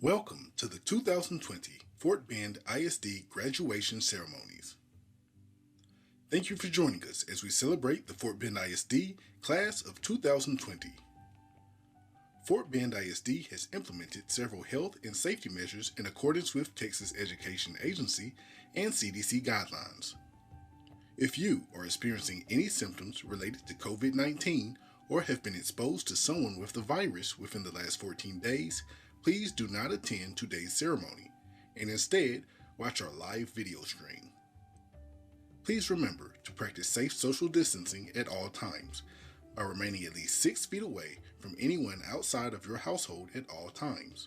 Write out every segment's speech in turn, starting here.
Welcome to the 2020 Fort Bend ISD graduation ceremonies. Thank you for joining us as we celebrate the Fort Bend ISD class of 2020. Fort Bend ISD has implemented several health and safety measures in accordance with Texas Education Agency and CDC guidelines. If you are experiencing any symptoms related to COVID-19 or have been exposed to someone with the virus within the last 14 days, please do not attend today's ceremony and instead watch our live video stream. Please remember to practice safe social distancing at all times by remaining at least 6 feet away from anyone outside of your household at all times,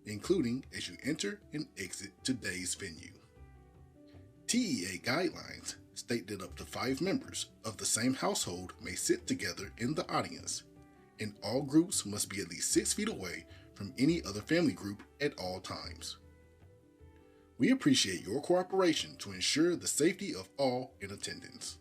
including as you enter and exit today's venue. TEA guidelines state that up to 5 members of the same household may sit together in the audience, and all groups must be at least 6 feet away from any other family group at all times. We appreciate your cooperation to ensure the safety of all in attendance.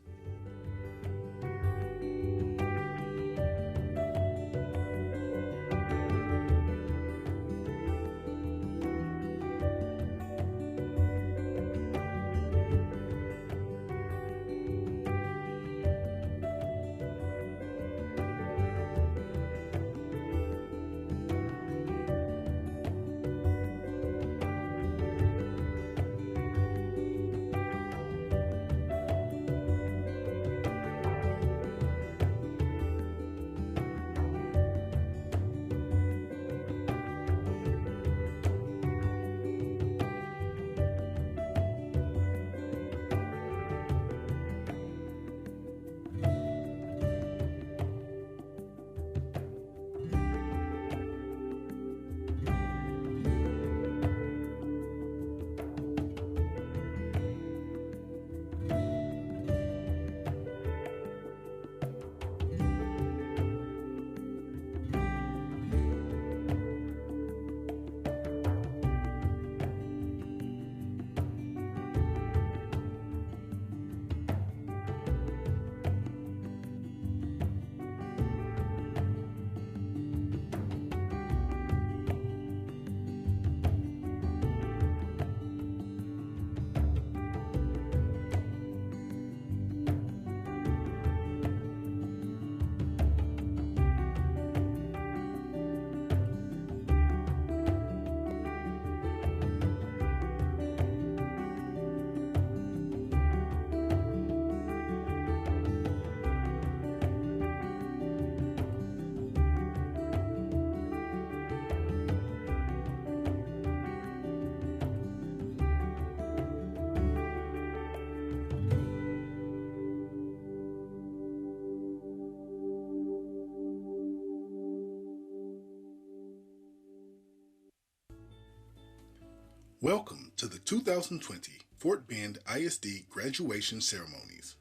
Welcome to the 2020 Fort Bend ISD graduation ceremonies.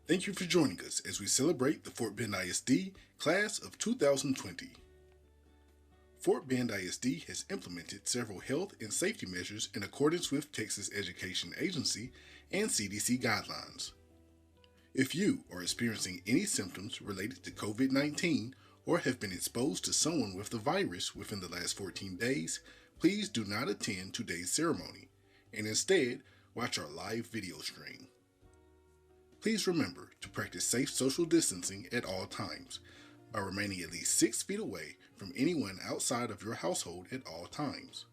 Thank you for joining us as we celebrate the Fort Bend ISD class of 2020. Fort Bend ISD has implemented several health and safety measures in accordance with Texas Education Agency and CDC guidelines. If you are experiencing any symptoms related to COVID-19 or have been exposed to someone with the virus within the last 14 days, please do not attend today's ceremony and instead watch our live video stream. Please remember to practice safe social distancing at all times by remaining at least 6 feet away from anyone outside of your household at all times,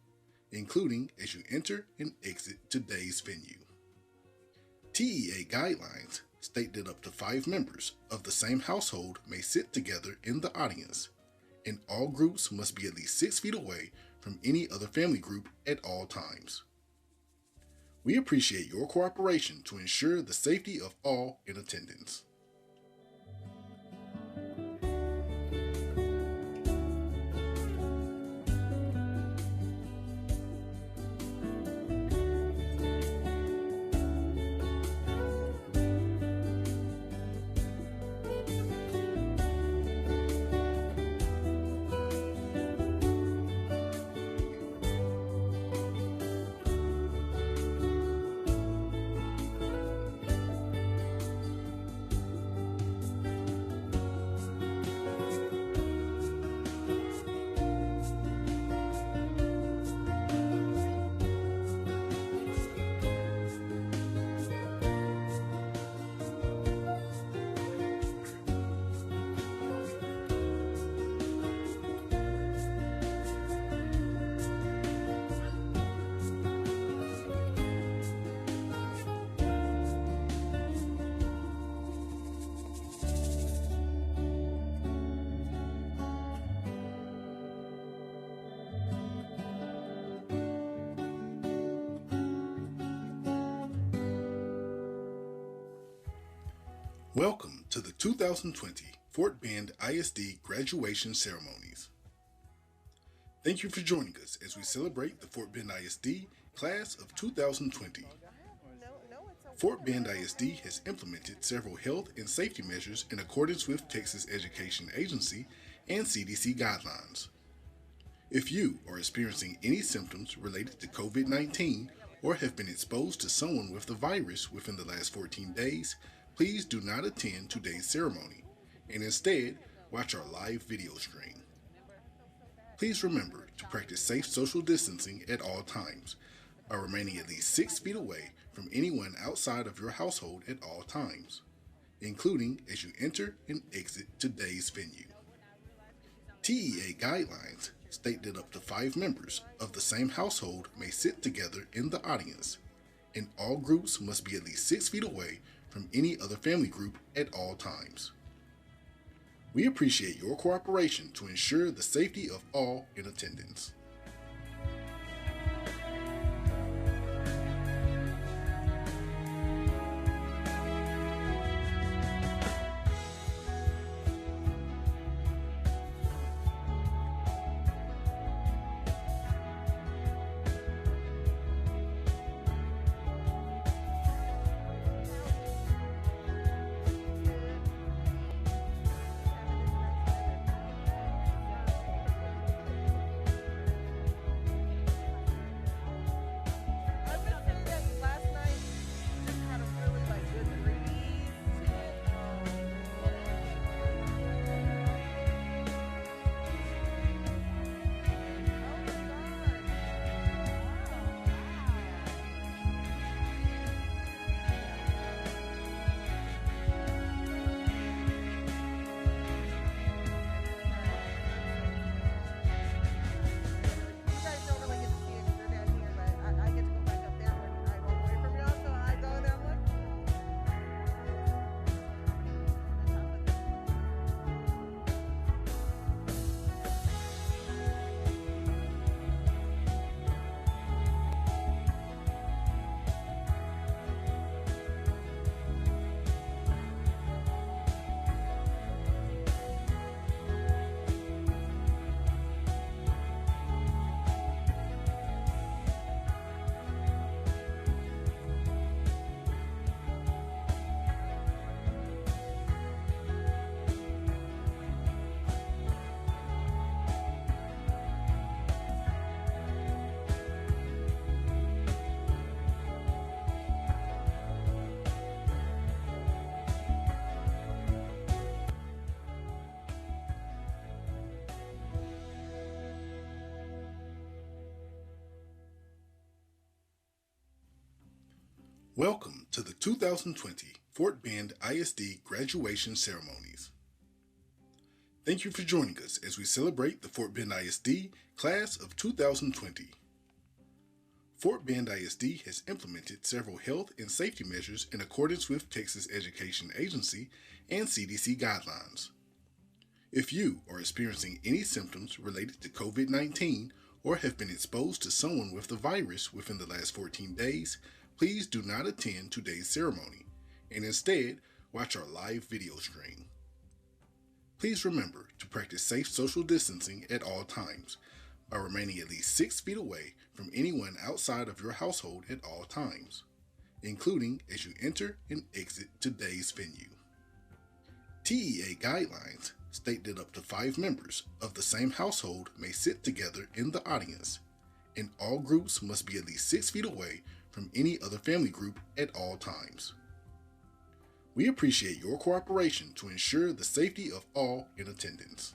including as you enter and exit today's venue. TEA guidelines state that up to 5 members of the same household may sit together in the audience, and all groups must be at least 6 feet away from any other family group at all times. We appreciate your cooperation to ensure the safety of all in attendance. Welcome to the 2020 Fort Bend ISD graduation ceremonies. Thank you for joining us as we celebrate the Fort Bend ISD class of 2020. Fort Bend ISD has implemented several health and safety measures in accordance with Texas Education Agency and CDC guidelines. If you are experiencing any symptoms related to COVID-19 or have been exposed to someone with the virus within the last 14 days, please do not attend today's ceremony and instead watch our live video stream. Please remember to practice safe social distancing at all times by remaining at least 6 feet away from anyone outside of your household at all times, including as you enter and exit today's venue. TEA guidelines state that up to 5 members of the same household may sit together in the audience, and all groups must be at least 6 feet away from any other family group at all times. We appreciate your cooperation to ensure the safety of all in attendance. Welcome to the 2020 Fort Bend ISD graduation ceremonies. Thank you for joining us as we celebrate the Fort Bend ISD class of 2020. Fort Bend ISD has implemented several health and safety measures in accordance with Texas Education Agency and CDC guidelines. If you are experiencing any symptoms related to COVID-19 or have been exposed to someone with the virus within the last 14 days, please do not attend today's ceremony and instead watch our live video stream. Please remember to practice safe social distancing at all times by remaining at least 6 feet away from anyone outside of your household at all times, including as you enter and exit today's venue. TEA guidelines state that up to 5 members of the same household may sit together in the audience, and all groups must be at least 6 feet away from any other family group at all times. We appreciate your cooperation to ensure the safety of all in attendance.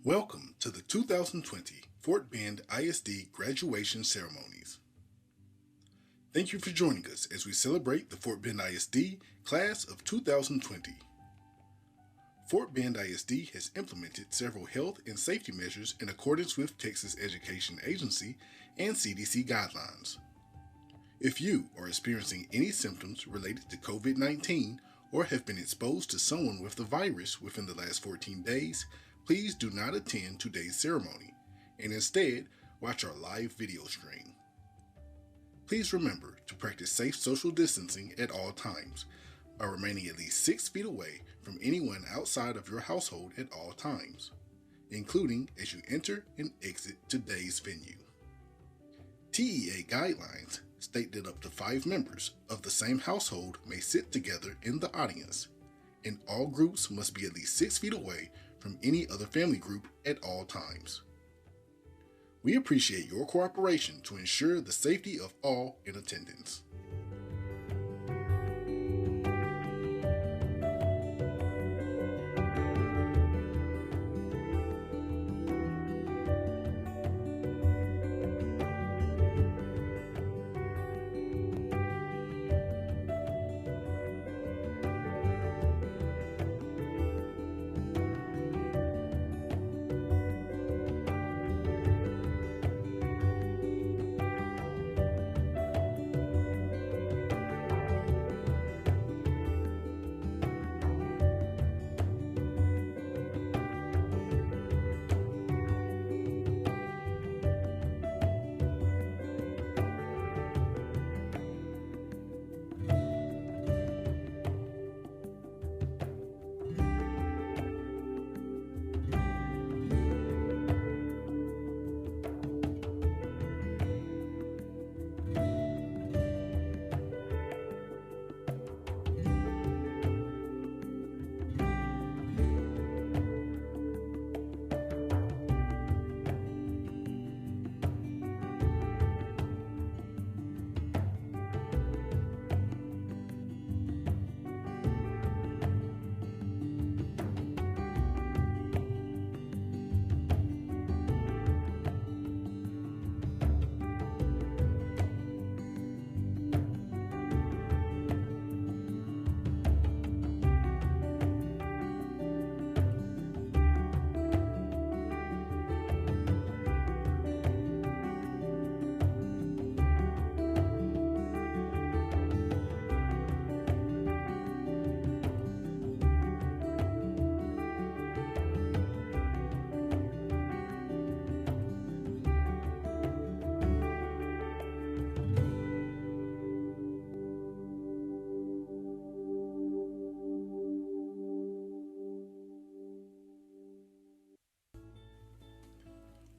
Welcome to the 2020 Fort Bend ISD graduation ceremonies. Thank you for joining us as we celebrate the Fort Bend ISD class of 2020. Fort Bend ISD has implemented several health and safety measures in accordance with Texas Education Agency and CDC guidelines. If you are experiencing any symptoms related to COVID-19 or have been exposed to someone with the virus within the last 14 days, please do not attend today's ceremony and instead watch our live video stream. Please remember to practice safe social distancing at all times by remaining at least 6 feet away from anyone outside of your household at all times, including as you enter and exit today's venue. TEA guidelines state that up to 5 members of the same household may sit together in the audience, and all groups must be at least 6 feet away from any other family group at all times. We appreciate your cooperation to ensure the safety of all in attendance.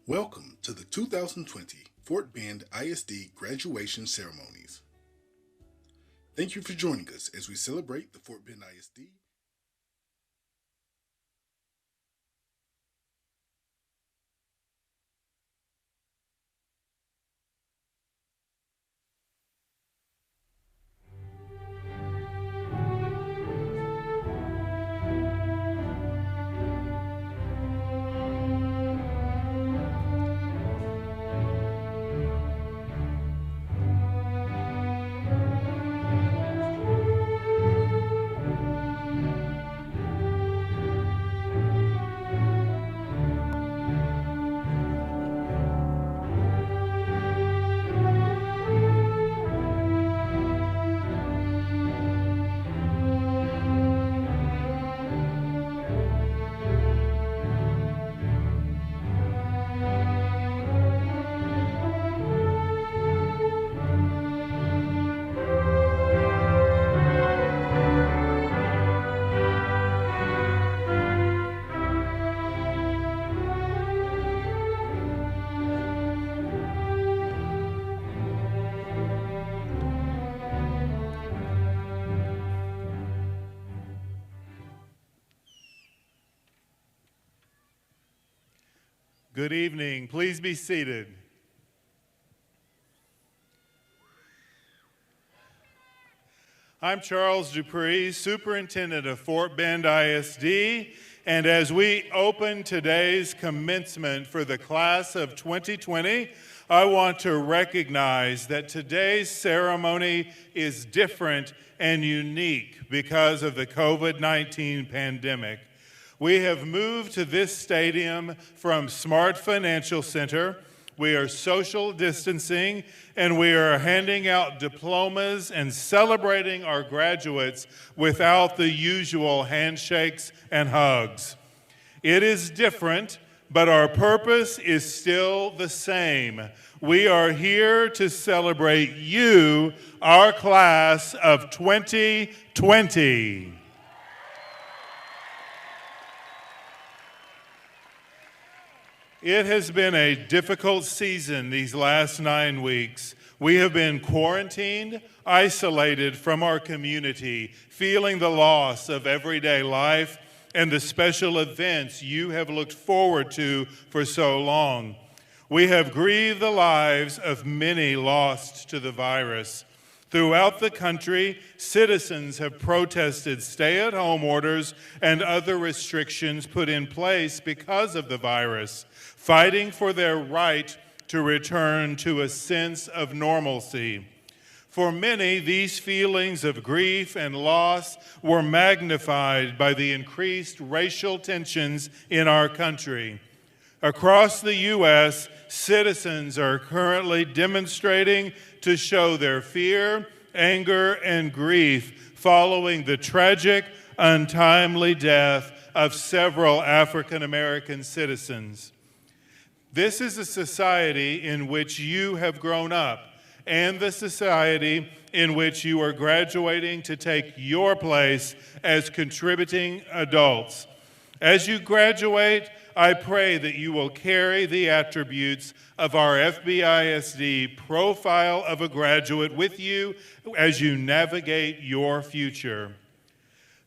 Welcome to the 2020 Fort Bend ISD graduation ceremonies. Thank you for joining us as we celebrate the Fort Bend ISD. Good evening. Please be seated. I'm Charles Dupree, Superintendent of Fort Bend ISD, And as we open today's commencement for the class of 2020, I want to recognize that today's ceremony is different and unique because of the COVID-19 pandemic. We have moved to this stadium from Smart Financial Center. We are social distancing, and we are handing out diplomas and celebrating our graduates without the usual handshakes and hugs. It is different, but our purpose is still the same. We are here to celebrate you, our class of 2020. It has been a difficult season these last 9 weeks. We have been quarantined, isolated from our community, feeling the loss of everyday life and the special events you have looked forward to for so long. We have grieved the lives of many lost to the virus. Throughout the country, citizens have protested stay-at-home orders and other restrictions put in place because of the virus, fighting for their right to return to a sense of normalcy. For many, these feelings of grief and loss were magnified by the increased racial tensions in our country. Across the U.S., citizens are currently demonstrating to show their fear, anger, and grief following the tragic, untimely death of several African American citizens. This is a society in which you have grown up, and the society in which you are graduating to take your place as contributing adults. As you graduate, I pray that you will carry the attributes of our FBISD profile of a graduate with you as you navigate your future.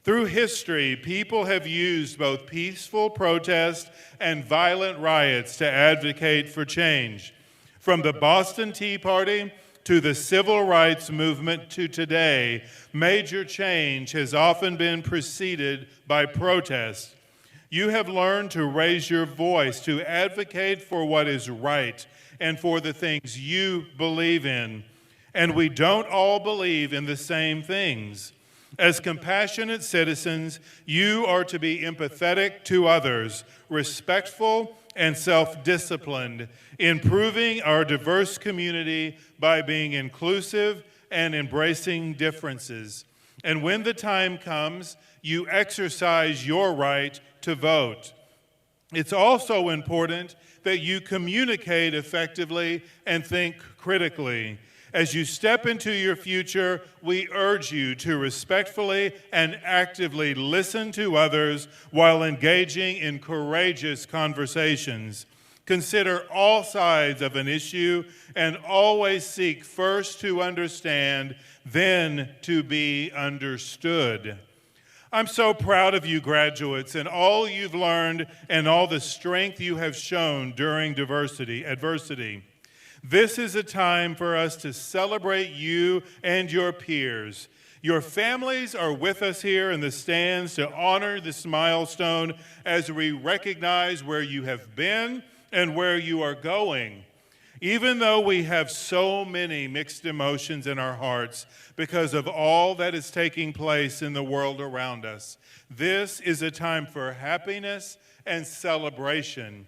Through history, people have used both peaceful protest and violent riots to advocate for change. From the Boston Tea Party to the Civil Rights Movement to today, major change has often been preceded by protest. You have learned to raise your voice, to advocate for what is right and for the things you believe in. And we don't all believe in the same things. As compassionate citizens, you are to be empathetic to others, respectful and self-disciplined, improving our diverse community by being inclusive and embracing differences. And when the time comes, you exercise your right to vote. It's also important that you communicate effectively and think critically. As you step into your future, we urge you to respectfully and actively listen to others while engaging in courageous conversations. Consider all sides of an issue and always seek first to understand, then to be understood. I'm so proud of you, graduates, and all you've learned and all the strength you have shown during adversity. This is a time for us to celebrate you and your peers. Your families are with us here in the stands to honor this milestone as we recognize where you have been and where you are going. Even though we have so many mixed emotions in our hearts because of all that is taking place in the world around us, this is a time for happiness and celebration.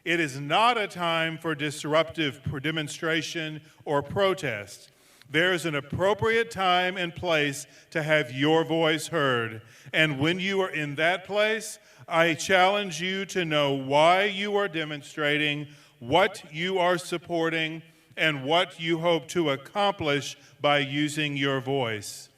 It is not a time for disruptive demonstration or protest. There is an appropriate time and place to have your voice heard. And when you are in that place, I challenge you to know why you are demonstrating, what you are supporting, and what you hope to accomplish by using your voice.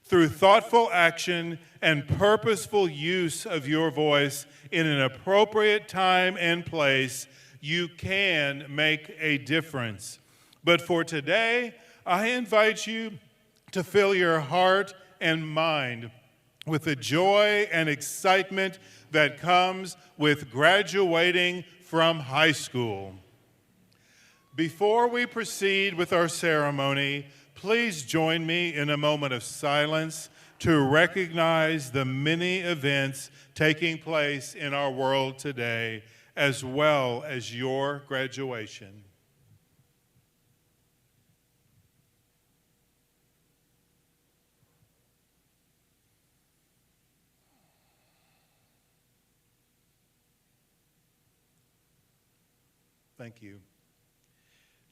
Through thoughtful action and purposeful use of your voice in an appropriate time and place, you can make a difference. But for today, I invite you to fill your heart and mind with the joy and excitement that comes with graduating from high school. Before we proceed with our ceremony, please join me in a moment of silence to recognize the many events taking place in our world today, as well as your graduation. Thank you.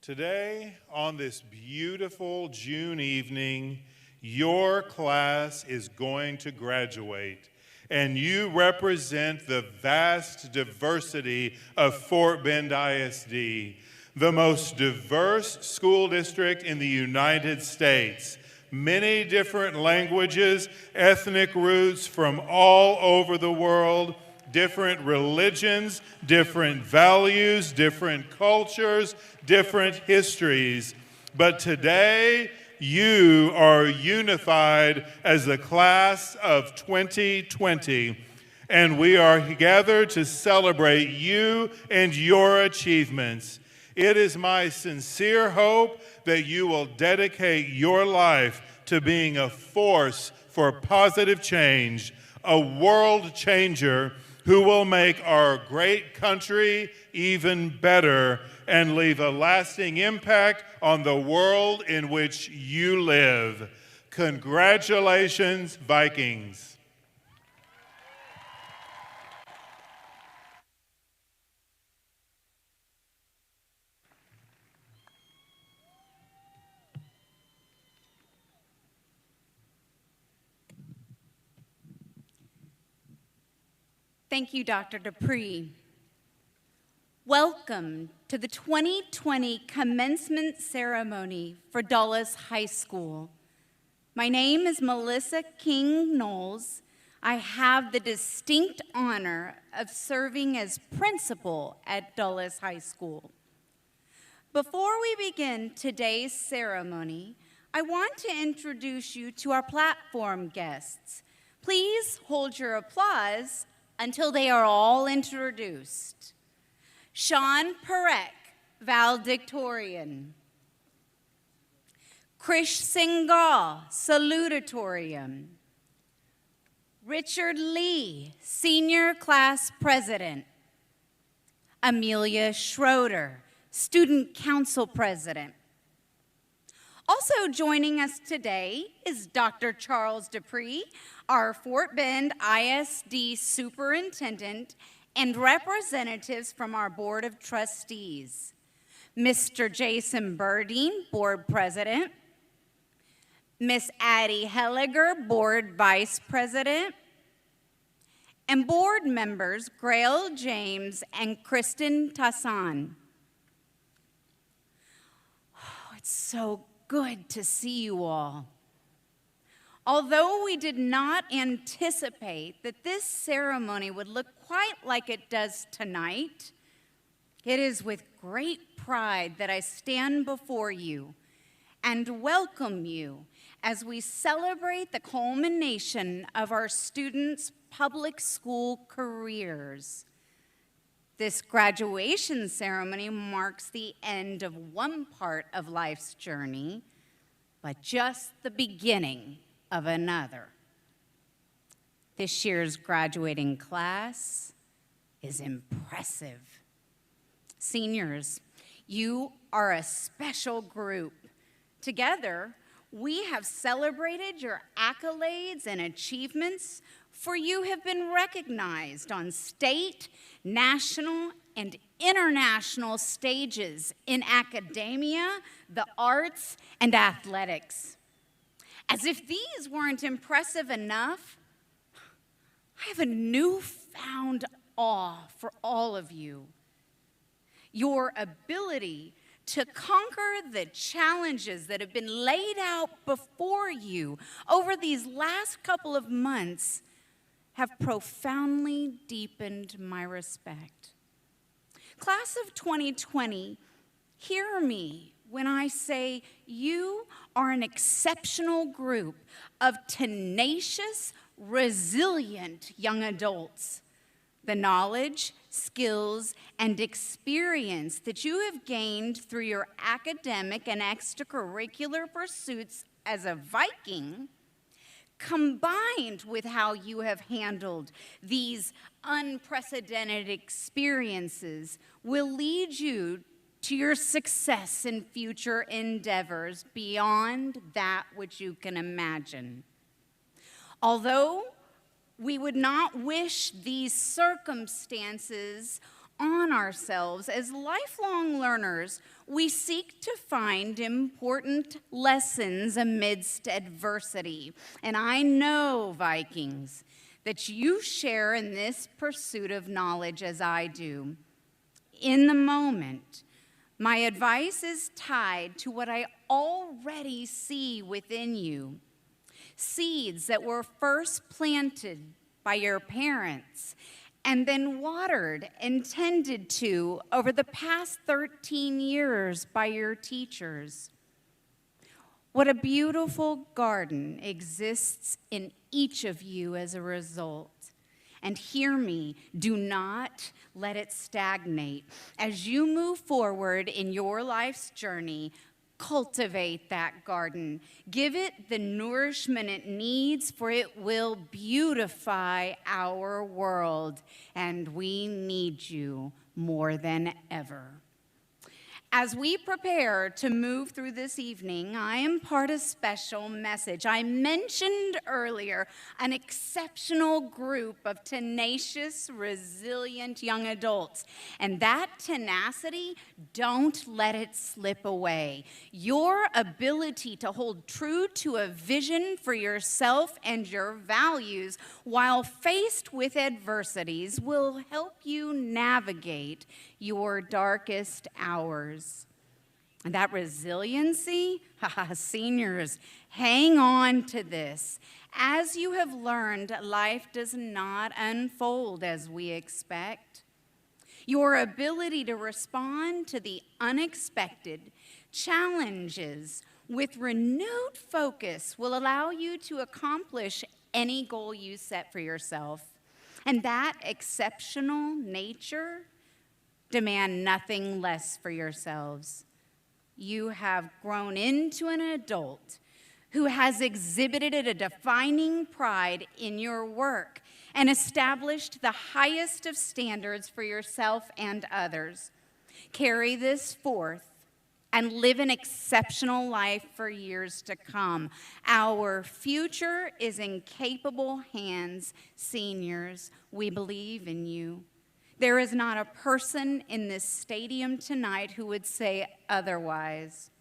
Today, on this beautiful June evening, your class is going to graduate, and you represent the vast diversity of Fort Bend ISD, the most diverse school district in the United States. Many different languages, ethnic roots from all over the world, different religions, different values, different cultures, different histories. But today, you are unified as the class of 2020, and we are gathered to celebrate you and your achievements. It is my sincere hope that you will dedicate your life to being a force for positive change, a world changer who will make our great country even better and leave a lasting impact on the world in which you live. Congratulations, Vikings. Thank you, Dr. Dupree. Welcome to the 2020 commencement ceremony for Dulles High School. My name is Melissa King Knowles. I have the distinct honor of serving as principal at Dulles High School. Before we begin today's ceremony, I want to introduce you to our platform guests. Please hold your applause until they are all introduced. Sean Parekh, Valedictorian. Krish Singhal, Salutatorian. Richard Lee, Senior Class President. Amelia Schroeder, Student Council President. Also joining us today is Dr. Charles Dupree, our Fort Bend ISD Superintendent, and representatives from our Board of Trustees. Mr. Jason Burdine, Board President. Miss Addie Helliger, Board Vice President. And board members Grail James and Kristen Tassan. Oh, it's so good to see you all. Although we did not anticipate that this ceremony would look quite like it does tonight, it is with great pride that I stand before you and welcome you as we celebrate the culmination of our students' public school careers. This graduation ceremony marks the end of one part of life's journey, but just the beginning of another. This year's graduating class is impressive. Seniors, you are a special group. Together, we have celebrated your accolades and achievements, for you have been recognized on state, national, and international stages in academia, the arts, and athletics. As if these weren't impressive enough, I have a newfound awe for all of you. Your ability to conquer the challenges that have been laid out before you over these last couple of months have profoundly deepened my respect. Class of 2020, hear me when I say you are an exceptional group of tenacious, resilient young adults. The knowledge, skills, and experience that you have gained through your academic and extracurricular pursuits as a Viking combined with how you have handled these unprecedented experiences, will lead you to your success in future endeavors beyond that which you can imagine. Although we would not wish these circumstances on ourselves, as lifelong learners, we seek to find important lessons amidst adversity. And I know, Vikings, that you share in this pursuit of knowledge as I do. In the moment, my advice is tied to what I already see within you. Seeds that were first planted by your parents and then watered and tended to over the past 13 years by your teachers. What a beautiful garden exists in each of you as a result. And hear me, do not let it stagnate. As you move forward in your life's journey, cultivate that garden. Give it the nourishment it needs, for it will beautify our world, and we need you more than ever. As we prepare to move through this evening, I impart a special message. I mentioned earlier an exceptional group of tenacious, resilient young adults. And that tenacity, don't let it slip away. Your ability to hold true to a vision for yourself and your values while faced with adversities will help you navigate your darkest hours. And that resiliency, seniors, hang on to this. As you have learned, life does not unfold as we expect. Your ability to respond to the unexpected challenges with renewed focus will allow you to accomplish any goal you set for yourself. And that exceptional nature demand nothing less for yourselves. You have grown into an adult who has exhibited a defining pride in your work and established the highest of standards for yourself and others. Carry this forth and live an exceptional life for years to come. Our future is in capable hands, seniors. We believe in you. There is not a person in this stadium tonight who would say otherwise.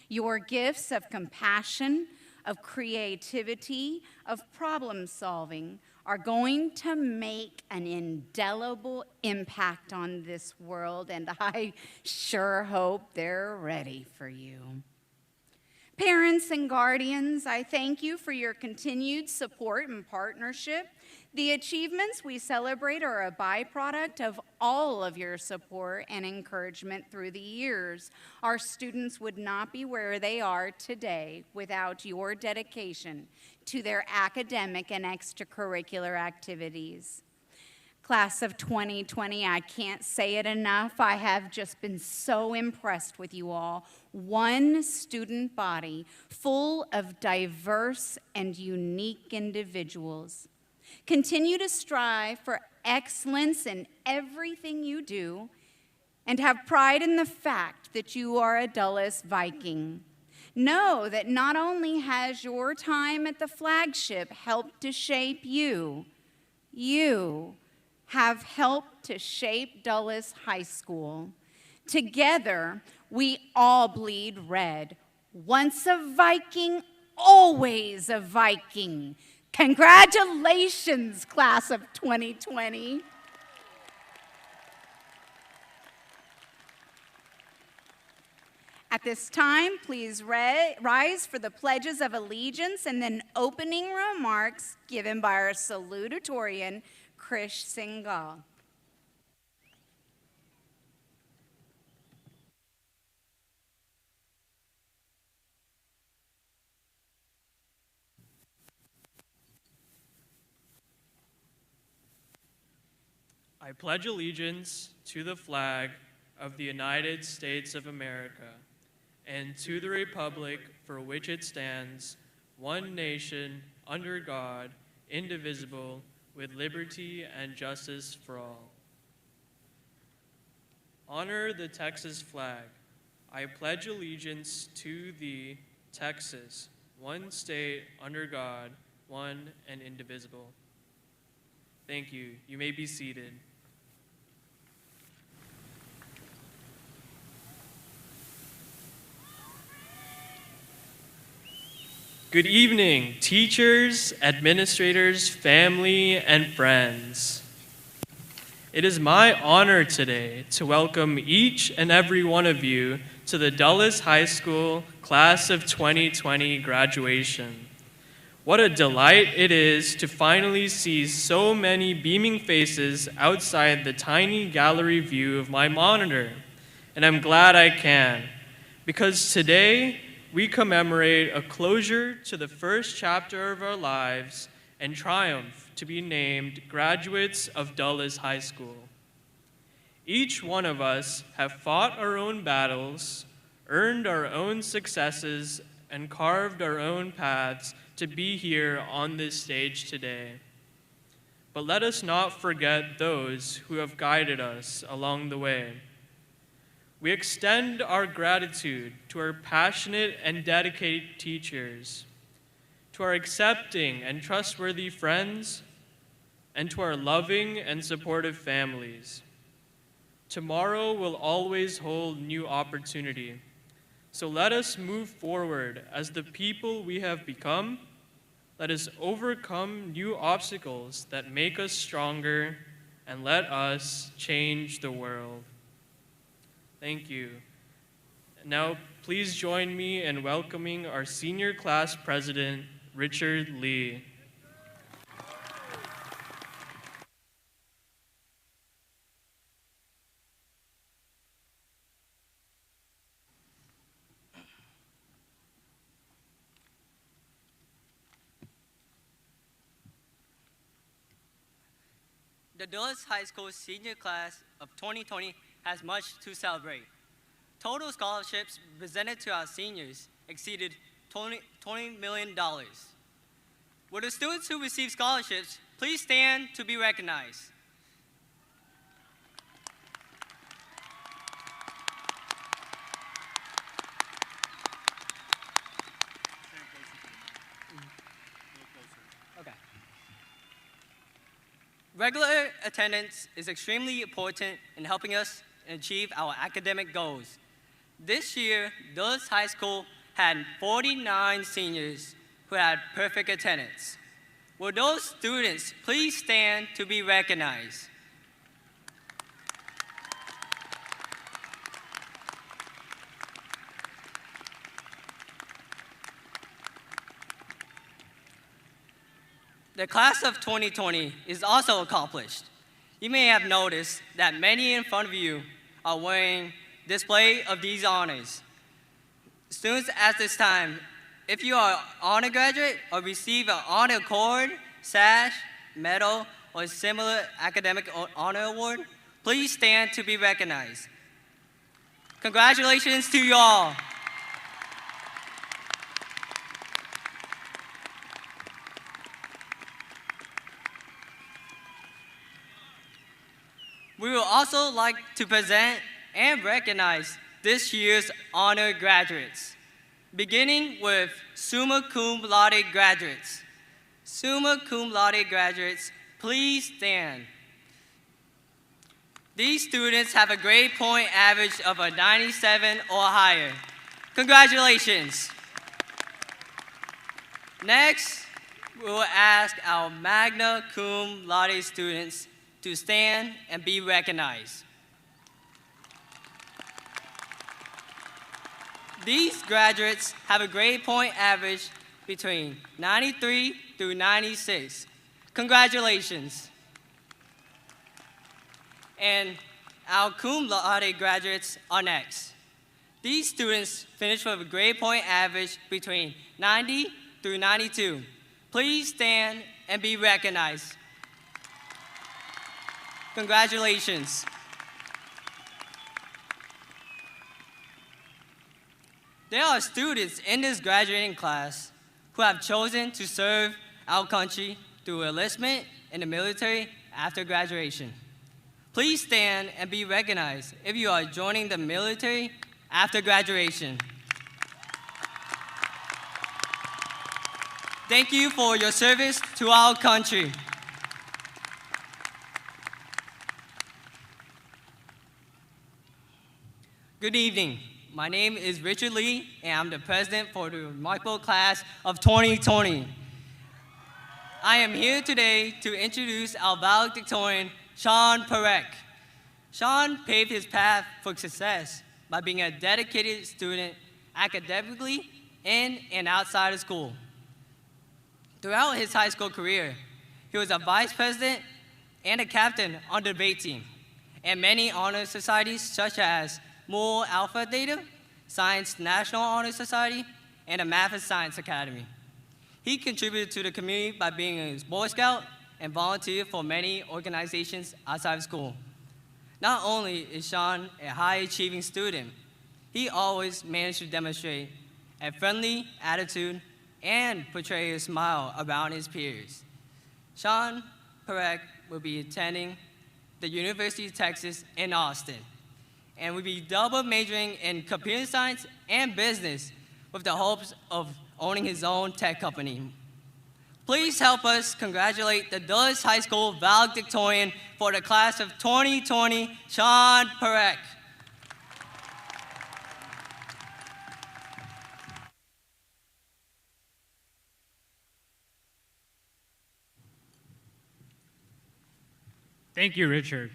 Your gifts of compassion, of creativity, of problem solving are going to make an indelible impact on this world, and I sure hope they're ready for you. Parents and guardians, I thank you for your continued support and partnership. The achievements we celebrate are a byproduct of all of your support and encouragement through the years. Our students would not be where they are today without your dedication to their academic and extracurricular activities. Class of 2020, I can't say it enough. I have just been so impressed with you all. One student body full of diverse and unique individuals. Continue to strive for excellence in everything you do and have pride in the fact that you are a Dulles Viking. Know that not only has your time at the flagship helped to shape you, you have helped to shape Dulles High School. Together, we all bleed red. Once a Viking, always a Viking. Congratulations, class of 2020. At this time, please rise for the pledges of allegiance and then opening remarks given by our salutatorian, Krish Singhal. I pledge allegiance to the flag of the United States of America and to the republic for which it stands, one nation, under God, indivisible, with liberty and justice for all. Honor the Texas flag. I pledge allegiance to thee, Texas, one state under God, one and indivisible. Thank you. You may be seated. Good evening, teachers, administrators, family, and friends. It is my honor today to welcome each and every one of you to the Dulles High School Class of 2020 graduation. What a delight it is to finally see so many beaming faces outside the tiny gallery view of my monitor. And I'm glad I can, because today we commemorate a closure to the first chapter of our lives and triumph to be named graduates of Dulles High School. Each one of us have fought our own battles, earned our own successes, and carved our own paths to be here on this stage today. But let us not forget those who have guided us along the way. We extend our gratitude to our passionate and dedicated teachers, to our accepting and trustworthy friends, and to our loving and supportive families. Tomorrow will always hold new opportunity, so let us move forward as the people we have become. Let us overcome new obstacles that make us stronger, and let us change the world. Thank you. Now, please join me in welcoming our senior class president, Richard Lee. The Dulles High School senior class of 2020 has much to celebrate. Total scholarships presented to our seniors exceeded $20 million. Will the students who receive scholarships please stand to be recognized? Okay. Regular attendance is extremely important in helping us achieve our academic goals. This year, Dulles High School had 49 seniors who had perfect attendance. Will those students please stand to be recognized? The class of 2020 is also accomplished. You may have noticed that many in front of you are wearing display of these honors. Students at this time, if you are an honor graduate or receive an honor cord, sash, medal, or similar academic honor award, please stand to be recognized. Congratulations to you all. We would also like to present and recognize this year's honor graduates, beginning with summa cum laude graduates. Summa cum laude graduates, please stand. These students have a grade point average of a 97 or higher. Congratulations. Next, we will ask our magna cum laude students to stand and be recognized. These graduates have a grade point average between 93 through 96. Congratulations. And our cum laude graduates are next. These students finished with a grade point average between 90 through 92. Please stand and be recognized. Congratulations. There are students in this graduating class who have chosen to serve our country through enlistment in the military after graduation. Please stand and be recognized if you are joining the military after graduation. Thank you for your service to our country. Good evening. My name is Richard Lee, and I'm the president for the remarkable class of 2020. I am here today to introduce our valedictorian, Sean Perek. Sean paved his path for success by being a dedicated student academically in and outside of school. Throughout his high school career, he was a vice president and a captain on the debate team, and many honor societies such as Mu Alpha Theta, Science National Honor Society, and the Math and Science Academy. He contributed to the community by being a Boy Scout and volunteered for many organizations outside of school. Not only is Sean a high-achieving student, he always managed to demonstrate a friendly attitude and portray a smile around his peers. Sean Perek will be attending the University of Texas in Austin and will be double majoring in computer science and business with the hopes of owning his own tech company. Please help us congratulate the Dulles High School valedictorian for the class of 2020, Sean Perek. Thank you, Richard.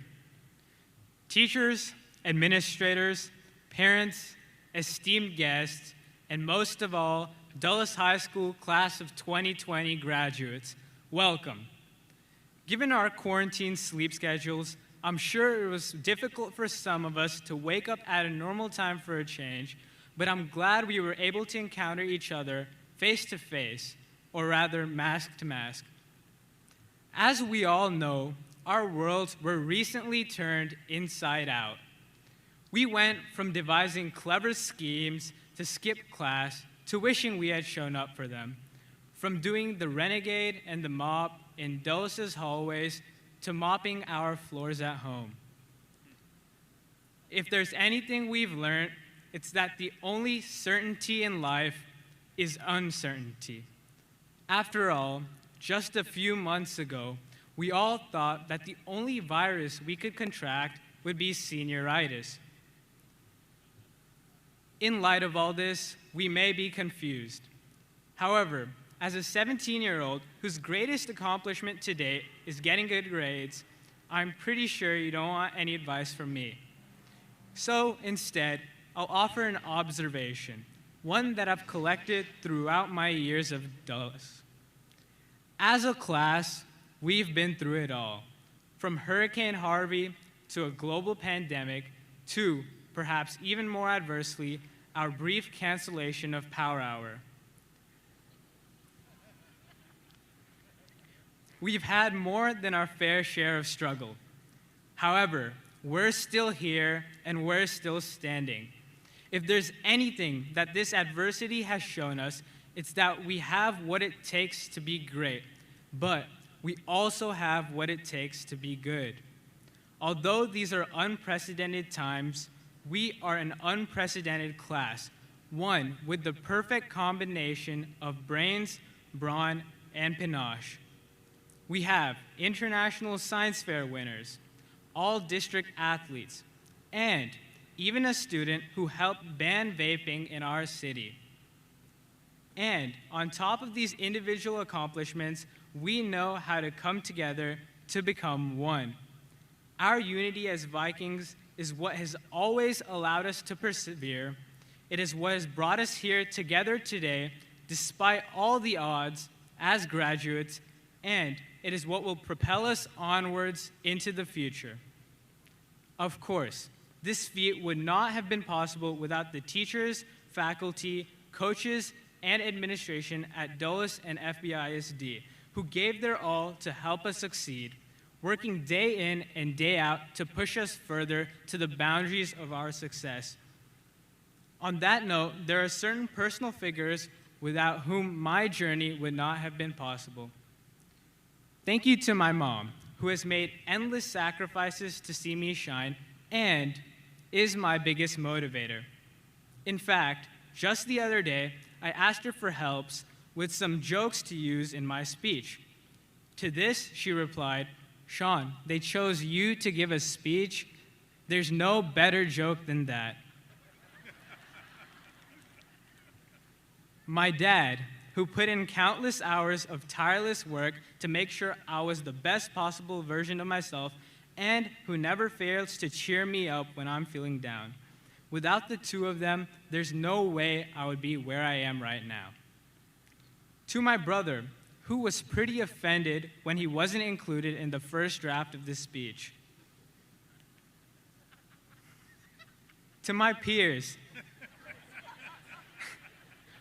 Teachers, administrators, parents, esteemed guests, and most of all, Dulles High School class of 2020 graduates, welcome. Given our quarantine sleep schedules, I'm sure it was difficult for some of us to wake up at a normal time for a change, but I'm glad we were able to encounter each other face to face, or rather mask to mask. As we all know, our worlds were recently turned inside out. We went from devising clever schemes to skip class to wishing we had shown up for them, from doing the renegade and the mop in Dulles' hallways to mopping our floors at home. If there's anything we've learned, it's that the only certainty in life is uncertainty. After all, just a few months ago, we all thought that the only virus we could contract would be senioritis. In light of all this, we may be confused. However, as a 17-year-old whose greatest accomplishment to date is getting good grades, I'm pretty sure you don't want any advice from me. So instead, I'll offer an observation, one that I've collected throughout my years of Dulles. As a class, we've been through it all, from Hurricane Harvey to a global pandemic to, perhaps even more adversely, our brief cancellation of Power Hour. We've had more than our fair share of struggle. However, we're still here and we're still standing. If there's anything that this adversity has shown us, it's that we have what it takes to be great, but we also have what it takes to be good. Although these are unprecedented times, we are an unprecedented class, one with the perfect combination of brains, brawn, and panache. We have international science fair winners, all district athletes, and even a student who helped ban vaping in our city. And on top of these individual accomplishments, we know how to come together to become one. Our unity as Vikings is what has always allowed us to persevere. It is what has brought us here together today, despite all the odds as graduates, and it is what will propel us onwards into the future. Of course, this feat would not have been possible without the teachers, faculty, coaches, and administration at Dulles and ISD, who gave their all to help us succeed, working day in and day out to push us further to the boundaries of our success. On that note, there are certain personal figures without whom my journey would not have been possible. Thank you to my mom, who has made endless sacrifices to see me shine and is my biggest motivator. In fact, just the other day, I asked her for helps with some jokes to use in my speech. To this, she replied, "Sean, they chose you to give a speech. There's no better joke than that." My dad, who put in countless hours of tireless work to make sure I was the best possible version of myself, and who never fails to cheer me up when I'm feeling down. Without the two of them, there's no way I would be where I am right now. To my brother, who was pretty offended when he wasn't included in the first draft of this speech. To my peers,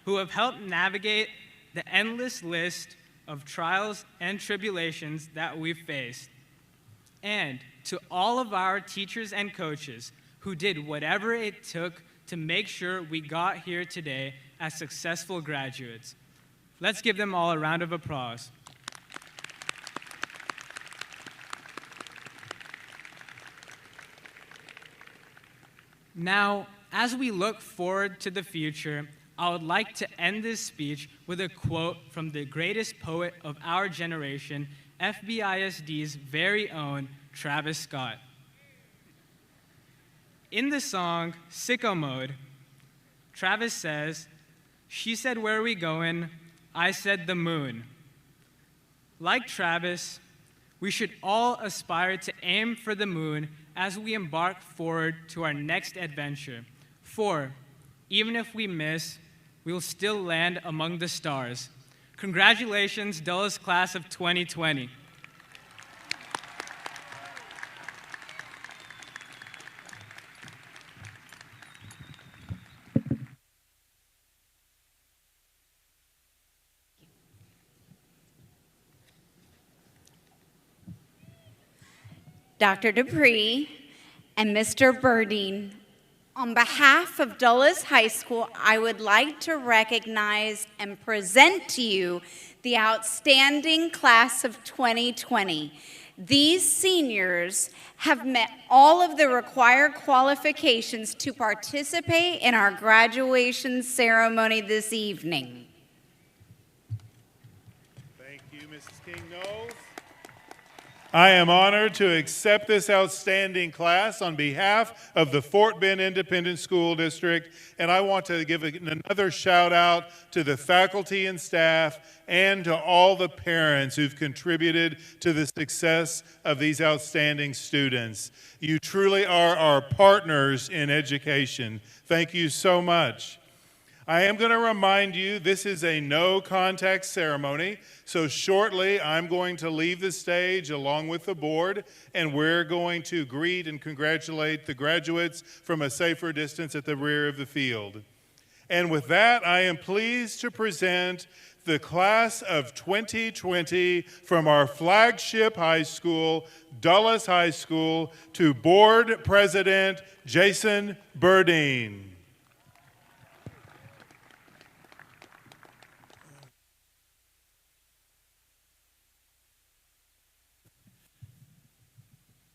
who have helped navigate the endless list of trials and tribulations that we've faced. And to all of our teachers and coaches who did whatever it took to make sure we got here today as successful graduates. Let's give them all a round of applause. Now, as we look forward to the future, I would like to end this speech with a quote from the greatest poet of our generation, FBISD's very own Travis Scott. In the song Sicko Mode, Travis says, "She said, 'Where are we going?' I said, 'The moon.'" Like Travis, we should all aspire to aim for the moon as we embark forward to our next adventure. For even if we miss, we will still land among the stars. Congratulations, Dulles class of 2020. Dr. Dupree and Mr. Birding, on behalf of Dulles High School, I would like to recognize and present to you the outstanding class of 2020. These seniors have met all of the required qualifications to participate in our graduation ceremony this evening. Thank you, Mrs. King-Knowles. I am honored to accept this outstanding class on behalf of the Fort Bend Independent School District, and I want to give another shout out to the faculty and staff and to all the parents who've contributed to the success of these outstanding students. You truly are our partners in education. Thank you so much. I am going to remind you this is a no-contact ceremony, so shortly I'm going to leave the stage along with the board, and we're going to greet and congratulate the graduates from a safer distance at the rear of the field. And with that, I am pleased to present the class of 2020 from our flagship high school, Dulles High School, to Board President Jason Birding.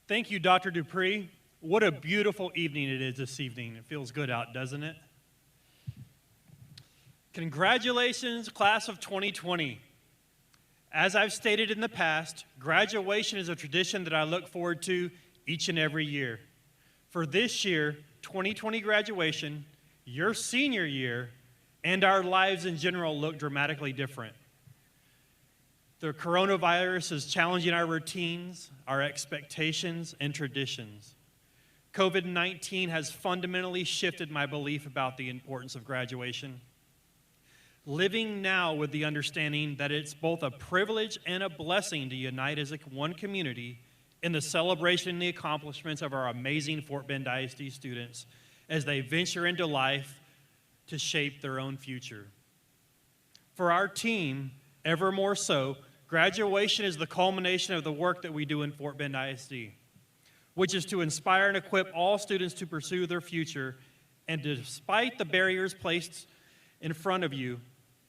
Thank you, Dr. Dupree. What a beautiful evening it is this evening. It feels good out, doesn't it? Congratulations, class of 2020. As I've stated in the past, graduation is a tradition that I look forward to each and every year. For this year, 2020 graduation, your senior year, and our lives in general look dramatically different. The coronavirus is challenging our routines, our expectations, and traditions. COVID-19 has fundamentally shifted my belief about the importance of graduation. Living now with the understanding that it's both a privilege and a blessing to unite as one community in the celebration and the accomplishments of our amazing Fort Bend ISD students as they venture into life to shape their own future. For our team, ever more so, graduation is the culmination of the work that we do in Fort Bend ISD, which is to inspire and equip all students to pursue their future. And despite the barriers placed in front of you,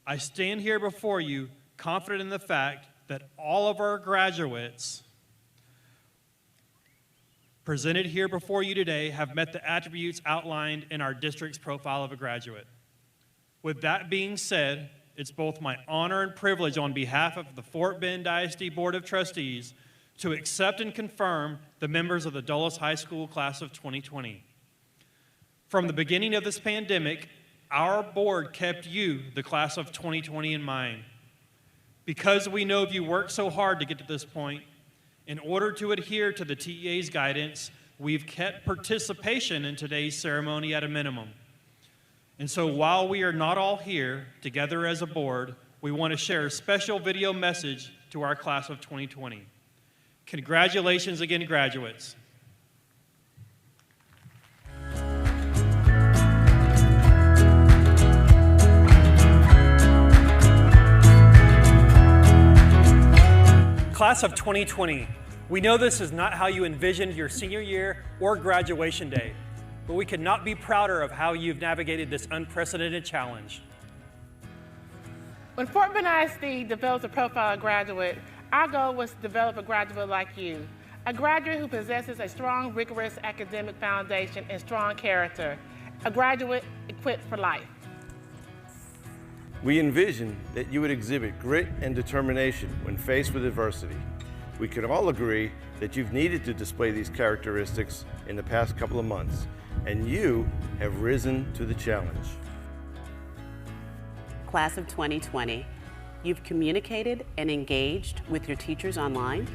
I stand here before you confident in the fact that all of our graduates presented here before you today have met the attributes outlined in our district's profile of a graduate. With that being said, it's both my honor and privilege on behalf of the Fort Bend ISD Board of Trustees to accept and confirm the members of the Dulles High School class of 2020. From the beginning of this pandemic, our board kept you, the class of 2020, in mind. Because we know you worked so hard to get to this point, in order to adhere to the TEA's guidance, we've kept participation in today's ceremony at a minimum. And so while we are not all here together as a board, we want to share a special video message to our class of 2020. Congratulations again, graduates. Class of 2020, we know this is not how you envisioned your senior year or graduation day, but we could not be prouder of how you've navigated this unprecedented challenge. When Fort Bend ISD develops a profile of graduate, our goal was to develop a graduate like you, a graduate who possesses a strong, rigorous academic foundation and strong character, a graduate equipped for life. We envisioned that you would exhibit grit and determination when faced with adversity. We could all agree that you've needed to display these characteristics in the past couple of months, and you have risen to the challenge. Class of 2020, you've communicated and engaged with your teachers online.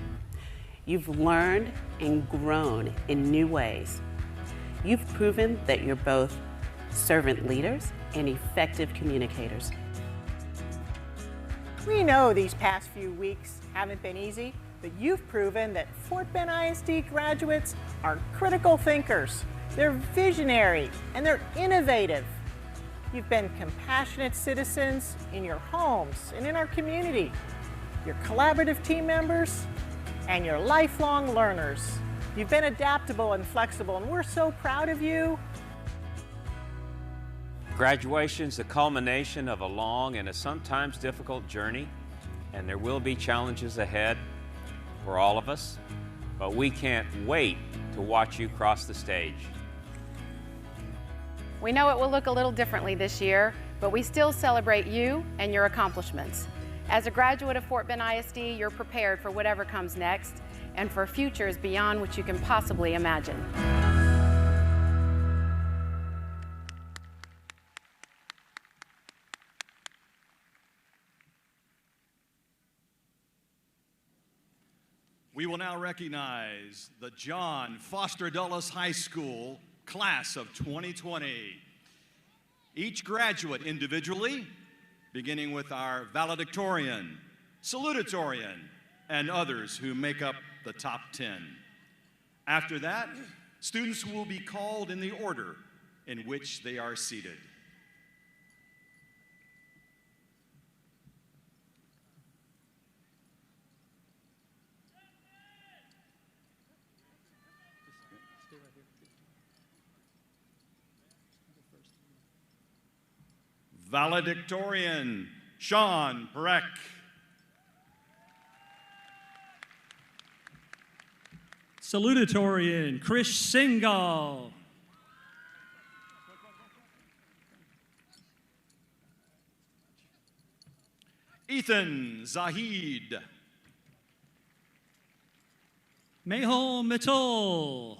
You've learned and grown in new ways. You've proven that you're both servant leaders and effective communicators. We know these past few weeks haven't been easy, but you've proven that Fort Bend ISD graduates are critical thinkers. They're visionary and they're innovative. You've been compassionate citizens in your homes and in our community. You're collaborative team members and you're lifelong learners. You've been adaptable and flexible, and we're so proud of you. Graduation is the culmination of a long and a sometimes difficult journey, and there will be challenges ahead for all of us, but we can't wait to watch you cross the stage. We know it will look a little differently this year, but we still celebrate you and your accomplishments. As a graduate of Fort Bend ISD, you're prepared for whatever comes next and for futures beyond what you can possibly imagine. We will now recognize the John Foster Dulles High School class of 2020. Each graduate individually, beginning with our valedictorian, salutatorian, and others who make up the top 10. After that, students will be called in the order in which they are seated. Valedictorian, Sean Breck. Salutatorian, Krish Singhal. Ethan Zahid. Mehul Mittal.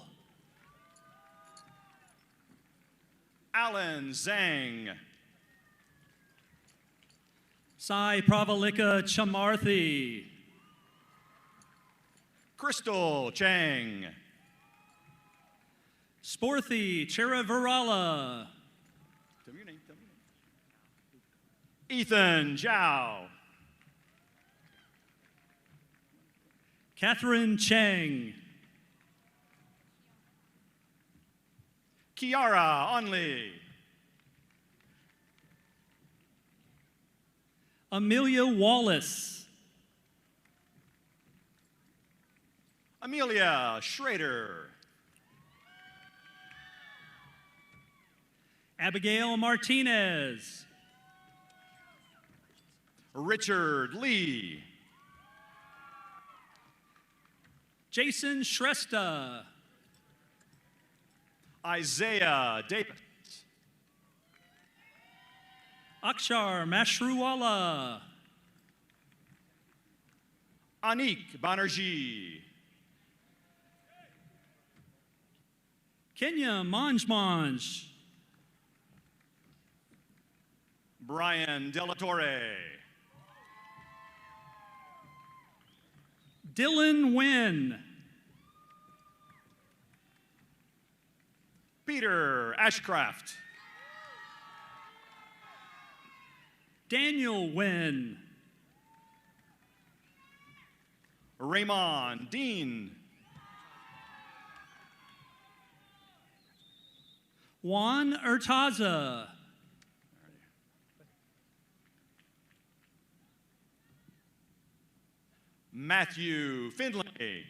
Alan Zhang. Sai Pravalika Chamarthi. Crystal Chang. Sporthi Chiravarala. Ethan Zhao. Catherine Cheng. Kiara Onley. Amelia Wallace. Amelia Schrader. Abigail Martinez. Richard Lee. Jason Shrestha. Isaiah Davis. Akshar Mashruwala. Anik Banerjee. Kenya Manj. Brian Delatorre. Dylan Wynn. Peter Ashcraft. Daniel Wynn. Raymond Dean. Juan Urtaza. Matthew Findlay.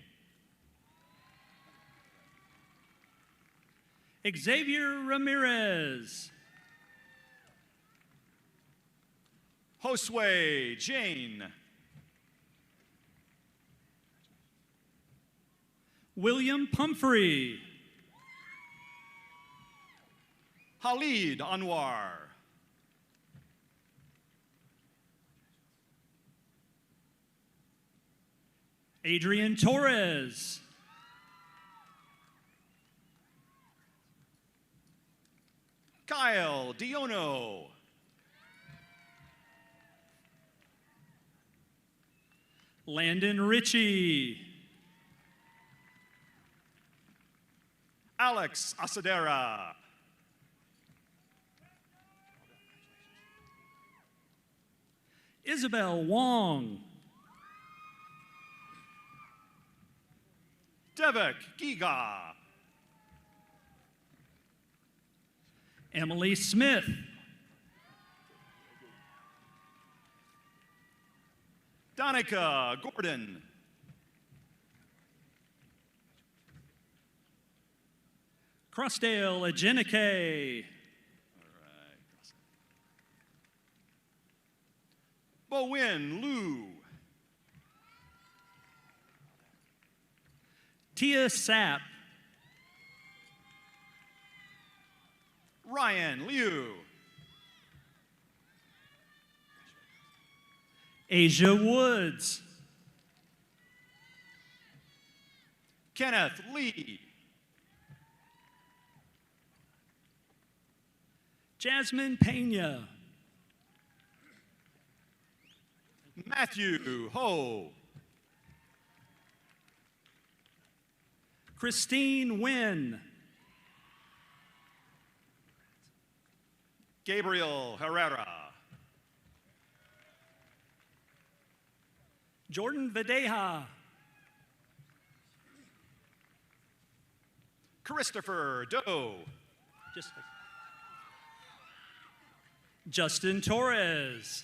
Xavier Ramirez. Josue Jane. William Pumphrey. Khalid Anwar. Adrian Torres. Kyle Diono. Landon Ritchie. Alex Asadera. Isabel Wong. Devik Giga. Emily Smith. Donica Gordon. Crossdale Ajenike. Bowen Liu. Tia Sapp. Ryan Liu. Asia Woods. Kenneth Lee. Jasmine Pena. Matthew Ho. Christine Wynn. Gabriel Herrera. Jordan Videja. Christopher Doe. Justin Torres.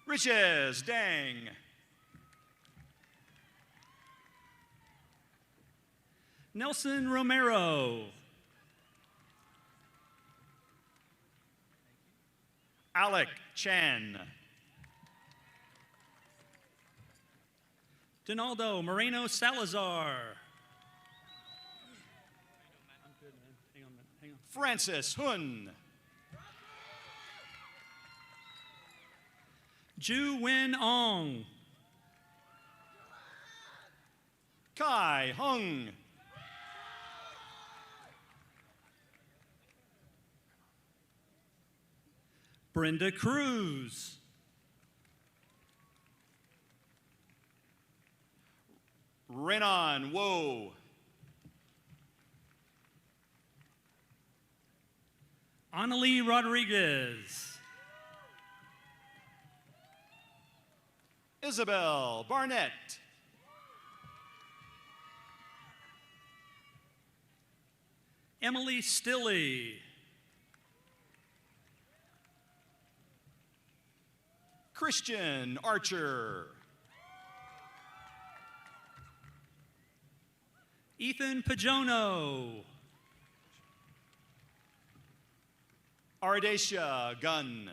Riches Dang. Nelson Romero. Alec Chan. Donaldo Moreno Salazar. Francis Hun. Ju Wen Ong. Kai Hung. Brenda Cruz. Renan Woe. Annalie Rodriguez. Isabel Barnett. Emily Stilley. Christian Archer. Ethan Pajono. Ardacia Gunn.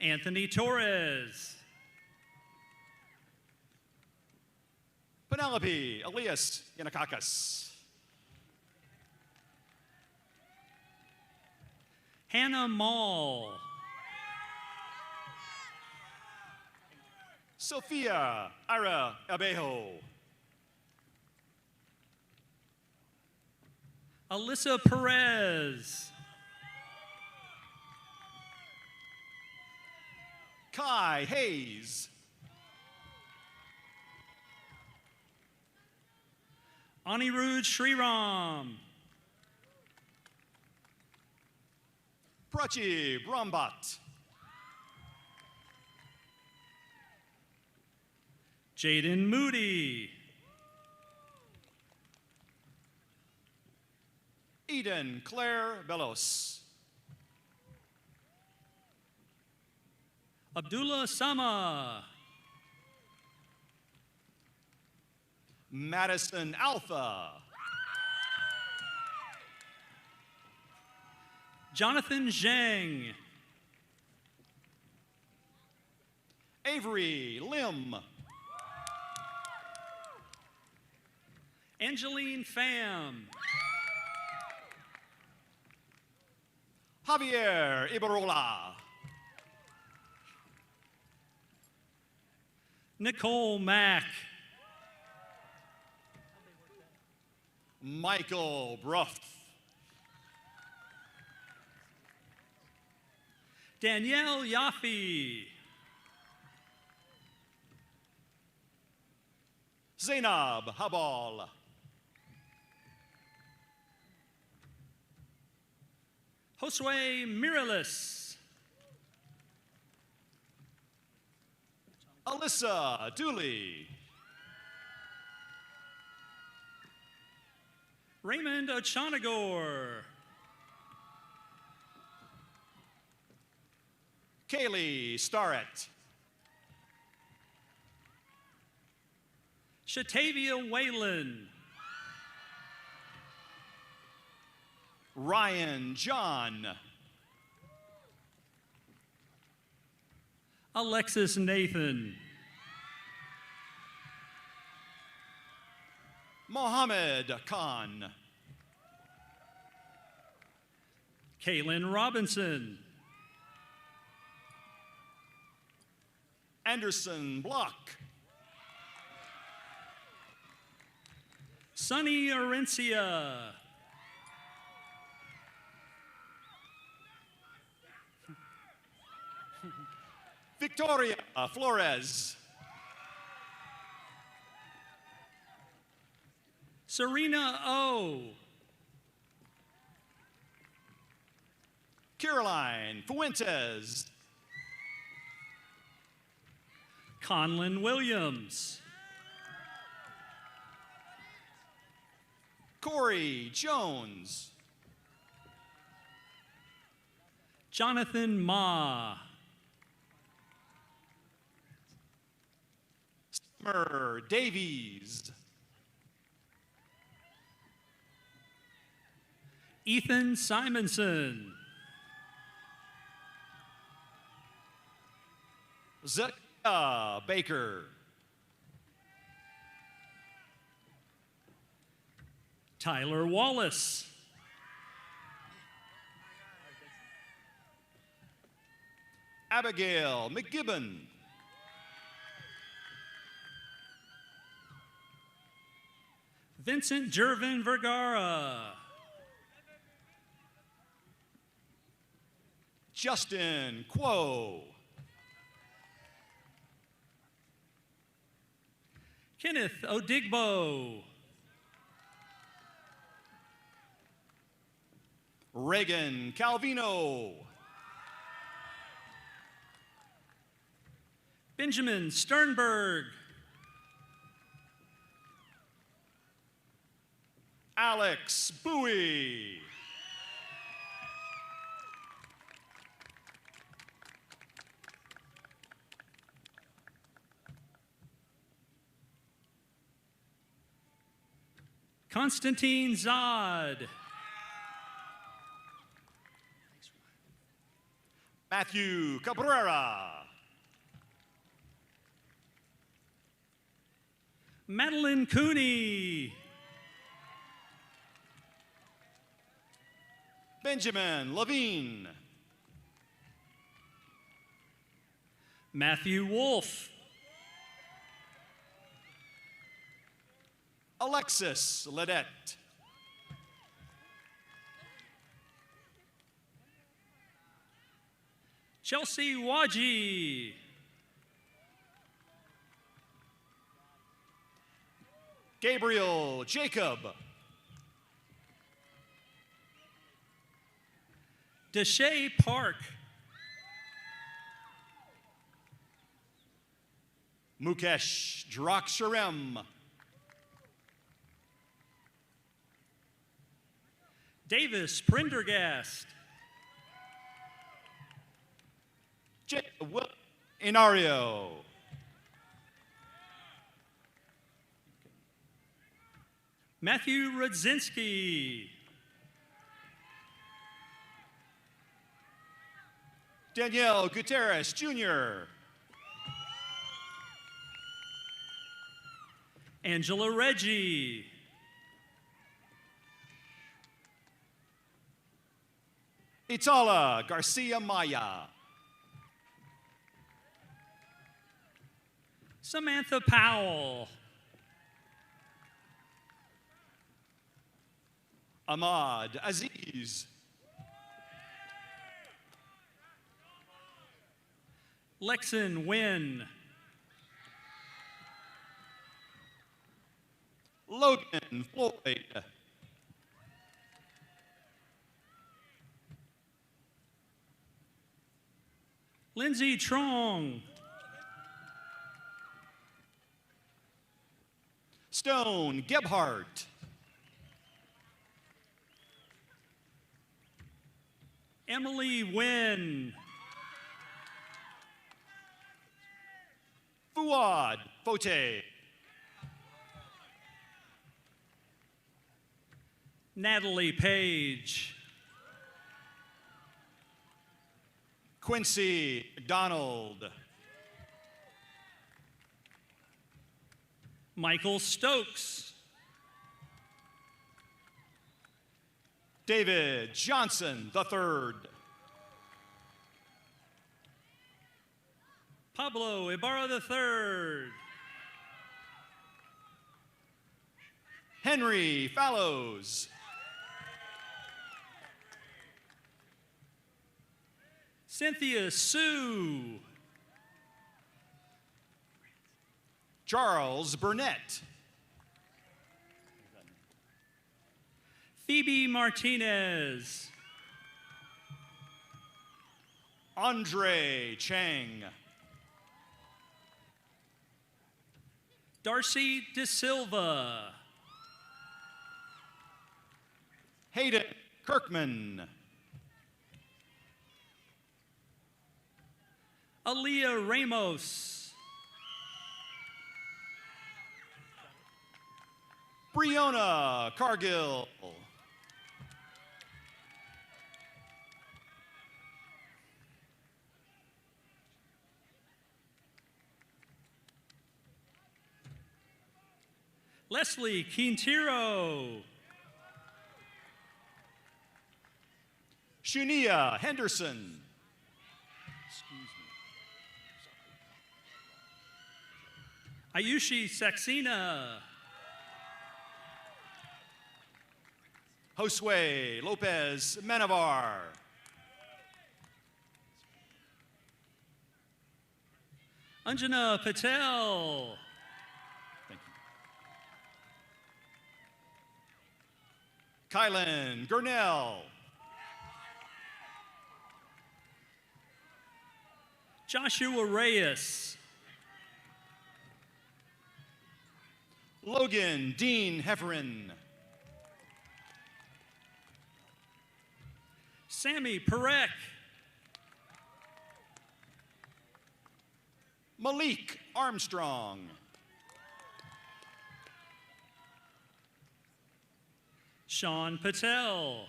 Anthony Torres. Penelope Elias Yanakakis. Hannah Mall. Sophia Ira Abejo. Alyssa Perez. Kai Hayes. Anirudh Sriram. Prachi Brombat. Jaden Moody. Eden Claire Belos. Abdullah Sama. Madison Alpha. Jonathan Zhang. Avery Lim. Angeline Pham. Javier Ibarola. Nicole Mack. Michael Bruff. Danielle Yaffe. Zainab Habal. Josue Mireles. Alyssa Dooley. Raymond Ochanagor. Kaylee Starrett. Shatavia Whalen. Ryan John. Alexis Nathan. Mohammed Khan. Caitlin Robinson. Anderson Block. Sunny Orencia. Victoria Flores. Serena O. Caroline Fuentes. Conlon Williams. Corey Jones. Jonathan Ma. Summer Davies. Ethan Simonson. Zekia Baker. Tyler Wallace. Abigail McGibbon. Vincent Jervin Vergara. Justin Quo. Kenneth Odigbo. Reagan Calvino. Benjamin Sternberg. Alex Bowie. Constantine Zod. Matthew Cabrera. Madeline Cooney. Benjamin Levine. Matthew Wolf. Alexis Ledette. Chelsea Waji. Gabriel Jacob. Deshae Park. Mukesh Draksharem. Davis Prendergast. Inario. Matthew Rudzinski. Danielle Gutierrez Jr. Angela Reggie. Itala Garcia Maya. Samantha Powell. Ahmad Aziz. Lexon Wynn. Logan Floyd. Lindsay Trong. Stone Gebhardt. Emily Wynn. Fuad Fote. Natalie Page. Quincy McDonald. Michael Stokes. David Johnson III. Pablo Ibarra III. Henry Fallows. Cynthia Sue. Charles Burnett. Phoebe Martinez. Andre Chang. Darcy De Silva. Hayden Kirkman. Aaliyah Ramos. Breonna Cargill. Leslie Quintero. Shunia Henderson. Ayushi Saxena. Josue Lopez Manavar. Anjana Patel. Kylan Gurnell. Joshua Reyes. Logan Dean Hefferin. Sammy Perek. Malik Armstrong. Sean Patel.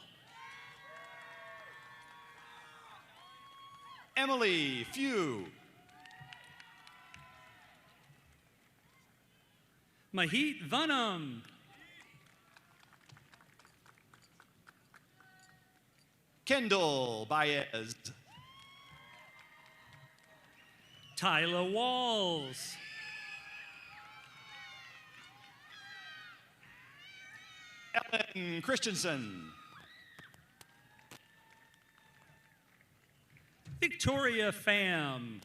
Emily Few. Mahit Vanam. Kendall Baez. Tyler Walls. Ellen Christensen. Victoria Pham.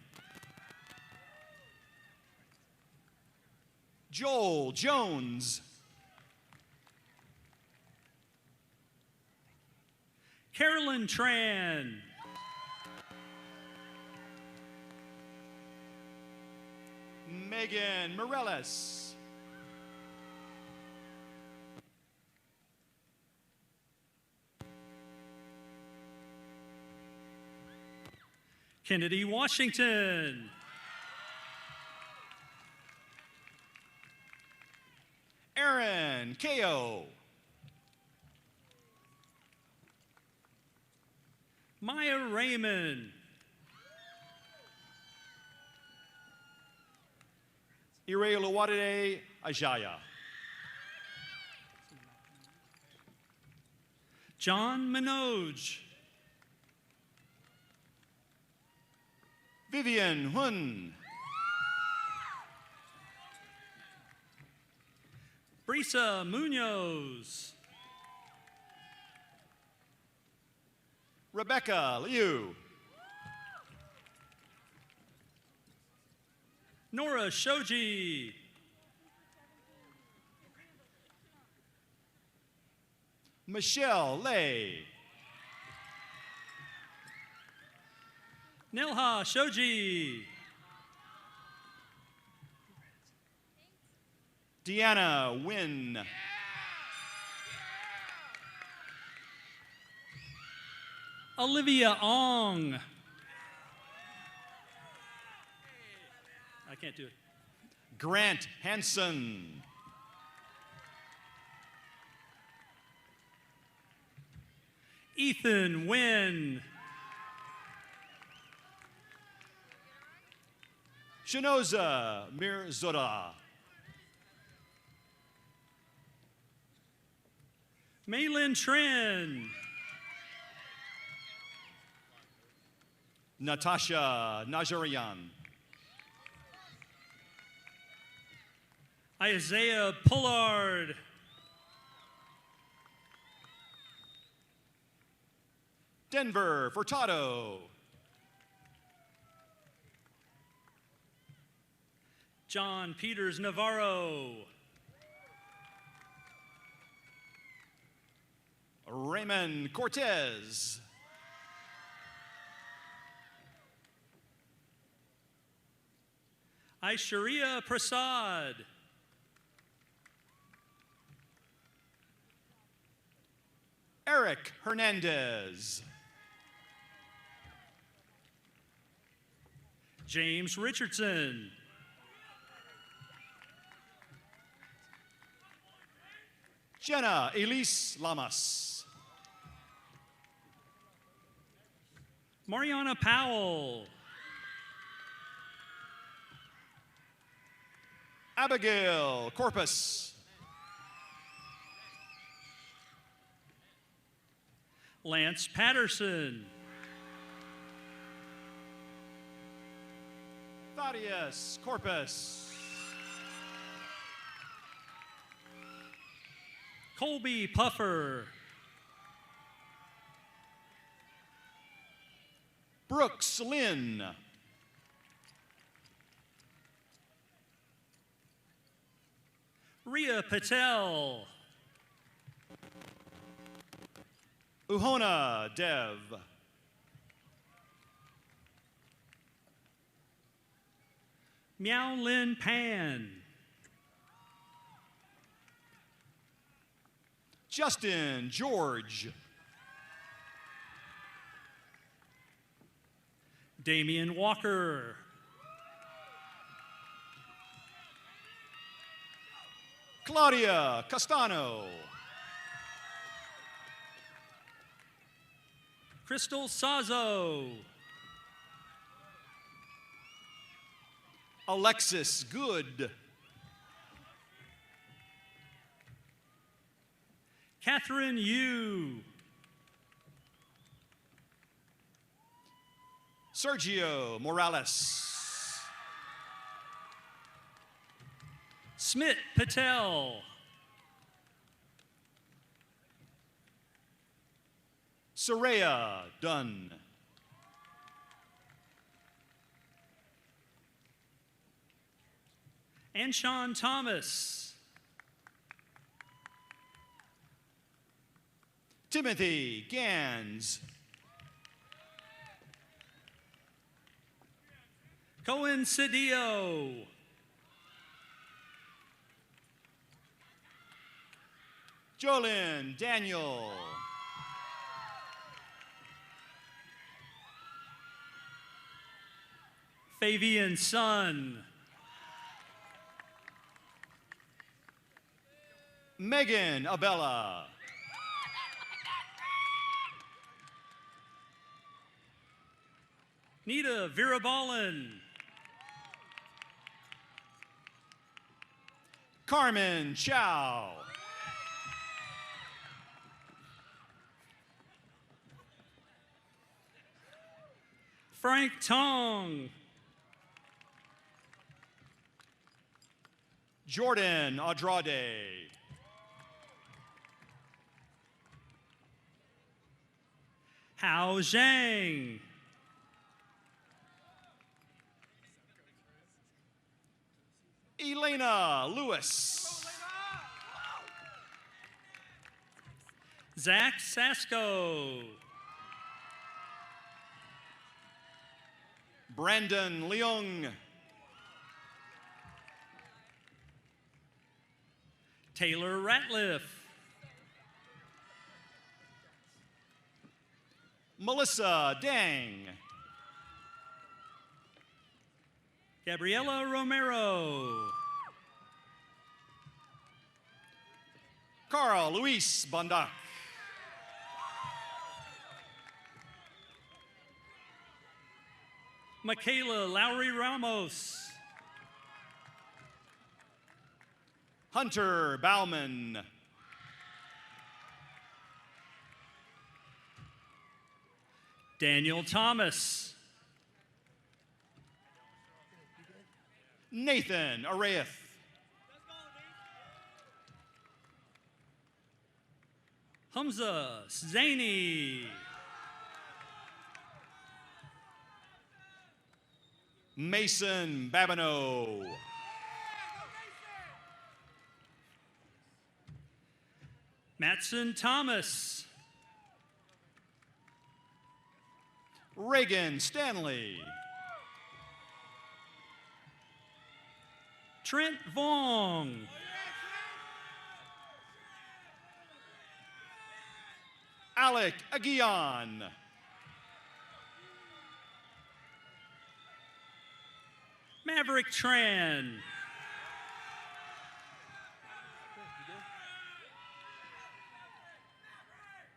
Joel Jones. Carolyn Tran. Megan Morellis. Kennedy Washington. Aaron Ko. Maya Raymond. Iraluwadide Ajaya. John Manoj. Vivian Hun. Brisa Munoz. Rebecca Liu. Nora Shoji. Michelle Lay. Nelha Shoji. Deanna Wynn. Olivia Ong. I can't do it. Grant Hansen. Ethan Wynn. Shinoza Mirzora. Maylin Trin. Natasha Najarian. Isaiah Pullard. Denver Furtado. John Peters Navarro. Raymond Cortez. Aishwarya Prasad. Eric Hernandez. James Richardson. Jenna Elise Lamas. Mariana Powell. Abigail Corpus. Lance Patterson. Thaddeus Corpus. Colby Puffer. Brooks Lynn. Ria Patel. Uhona Dev. Miao Lin Pan. Justin George. Damian Walker. Claudia Castano. Crystal Sazo. Alexis Good. Catherine Yu. Sergio Morales. Smit Patel. Saraya Dunn. And Sean Thomas. Timothy Gans. Cohen Cedillo. Jolyn Daniel. Fabian Sun. Megan Abella. Nita Virabalin. Carmen Chow. Frank Tong. Jordan Andrade. Hao Zhang. Elena Lewis. Zach Sasko. Brandon Leung. Taylor Ratliff. Melissa Dang. Gabriela Romero. Carl Luis Bondac. Michaela Lowry Ramos. Hunter Bauman. Daniel Thomas. Nathan Arayeth. Hamza Zaini. Mason Babineau. Matson Thomas. Reagan Stanley. Trent Vaughn. Alec Aguian. Maverick Tran.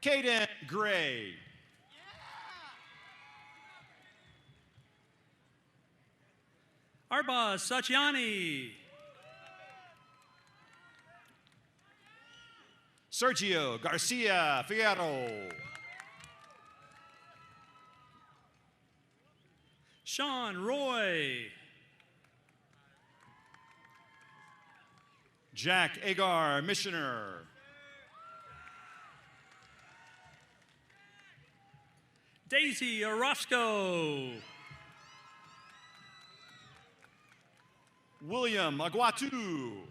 Caden Gray. Arbaz Satyani. Sergio Garcia Figueroa. Sean Roy. Jack Agar Missioner. Daisy Orozco. William Aguatu.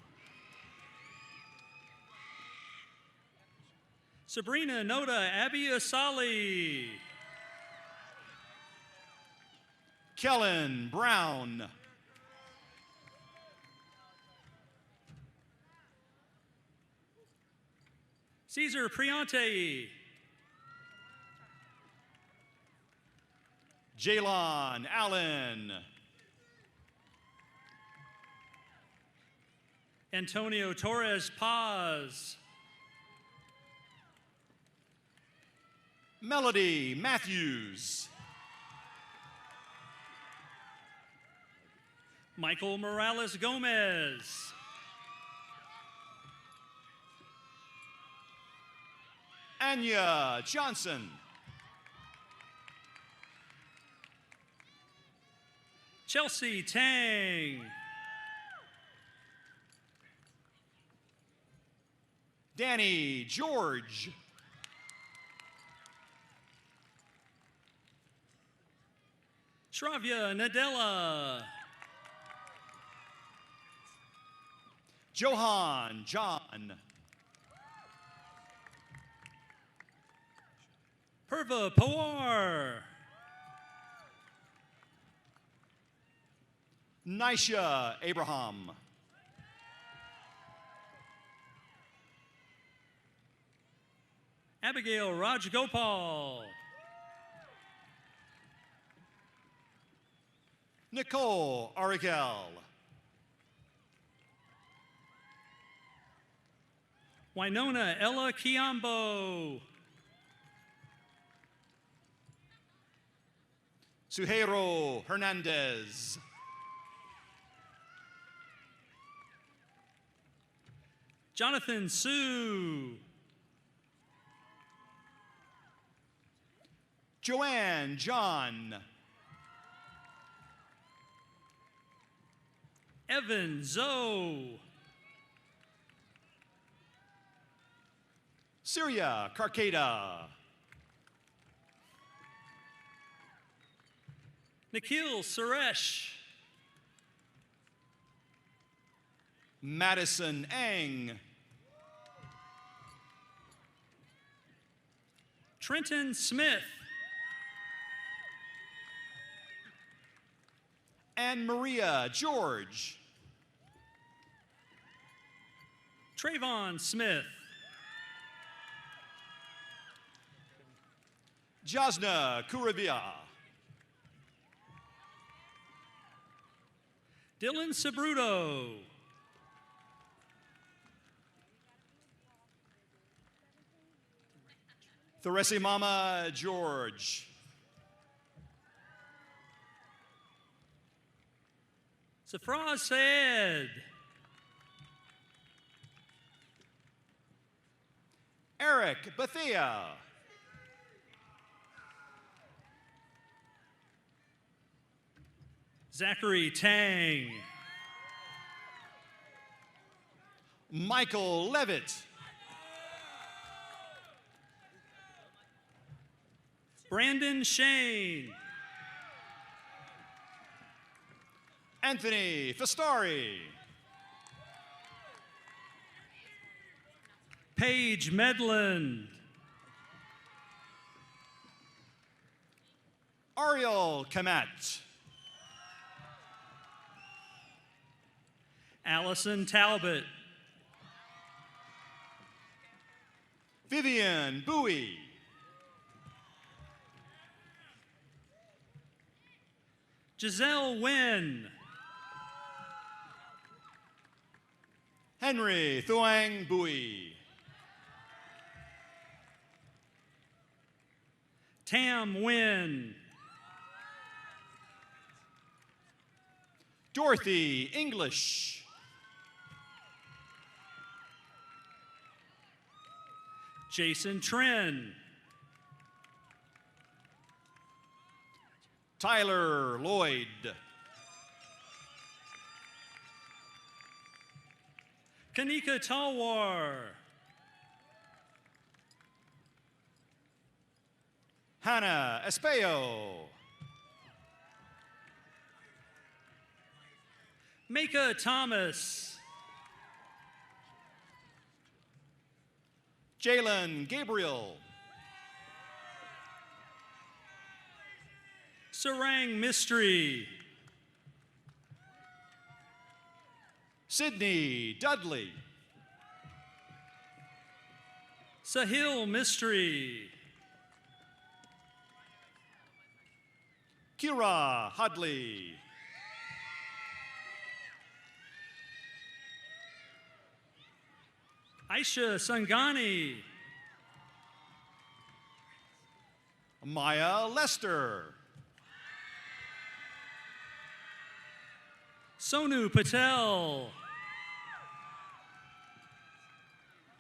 Sabrina Noda Abby Asali. Kellen Brown. Caesar Priante. Jalon Allen. Antonio Torres Paz. Melody Matthews. Michael Morales Gomez. Anya Johnson. Chelsea Tang. Danny George. Shravya Nadella. Johan John. Purva Pawar. Nisha Abraham. Abigail Rajgopal. Nicole Arigel. Winona Ella Kiambo. Suheiro Hernandez. Jonathan Sue. Joanne John. Evan Zoe. Syria Carcada. Nikhil Suresh. Madison Ang. Trenton Smith. And Maria George. Trayvon Smith. Jasna Kuravia. Dylan Sabruto. Therese Mama George. Safraz Sayed. Eric Bethea. Zachary Tang. Michael Levitt. Brandon Shane. Anthony Festari. Paige Medland. Ariel Kamat. Allison Talbot. Vivian Bowie. Giselle Wynn. Henry Thuang Bowie. Tam Wynn. Dorothy English. Jason Tren. Tyler Lloyd. Kanika Talwar. Hannah Espejo. Mika Thomas. Jalen Gabriel. Sarang Mystery. Sydney Dudley. Sahil Mystery. Kira Hudley. Aisha Sangani. Maya Lester. Sonu Patel.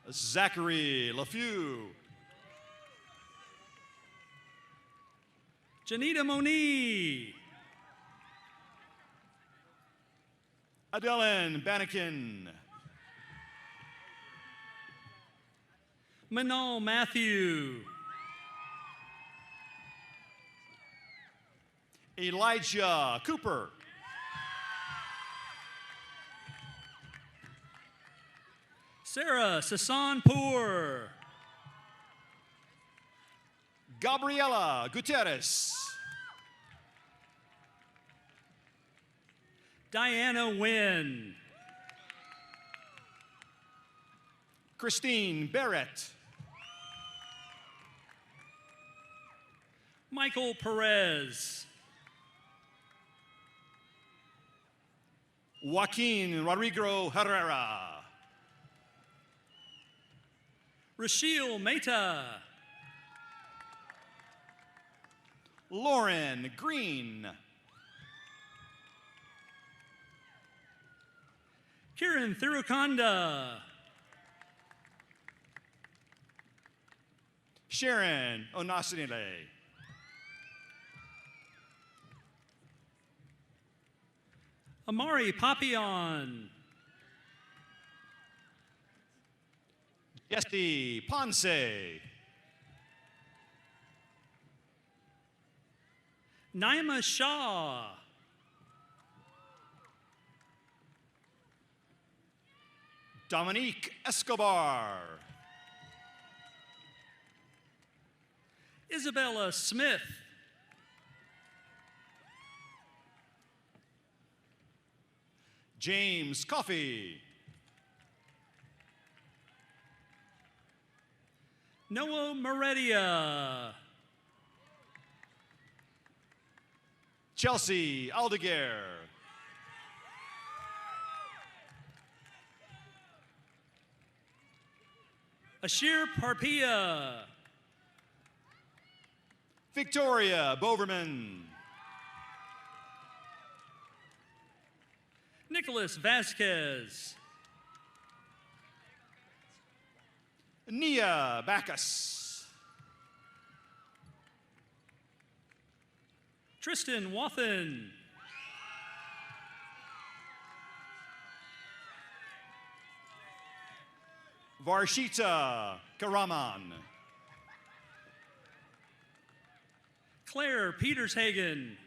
Zachary LaFew. Janita Moni. Adeline Bannikin. Manal Matthew. Elijah Cooper. Sarah Sasanpour. Gabriela Gutierrez. Diana Wynn. Christine Barrett. Michael Perez. Joaquin Rodrigo Herrera. Rashil Mehta. Lauren Green. Kiran Thirukanda. Sharon Onasinile. Amari Papillon. Jesse Ponce. Naima Shaw. Dominique Escobar. Isabella Smith. James Coffey. Noah Meredia. Chelsea Aldeguer. Ashir Parpia. Victoria Boverman. Nicholas Vasquez. Nia Bacchus. Tristan Wathen. Varshita Karaman. Claire Petershagen.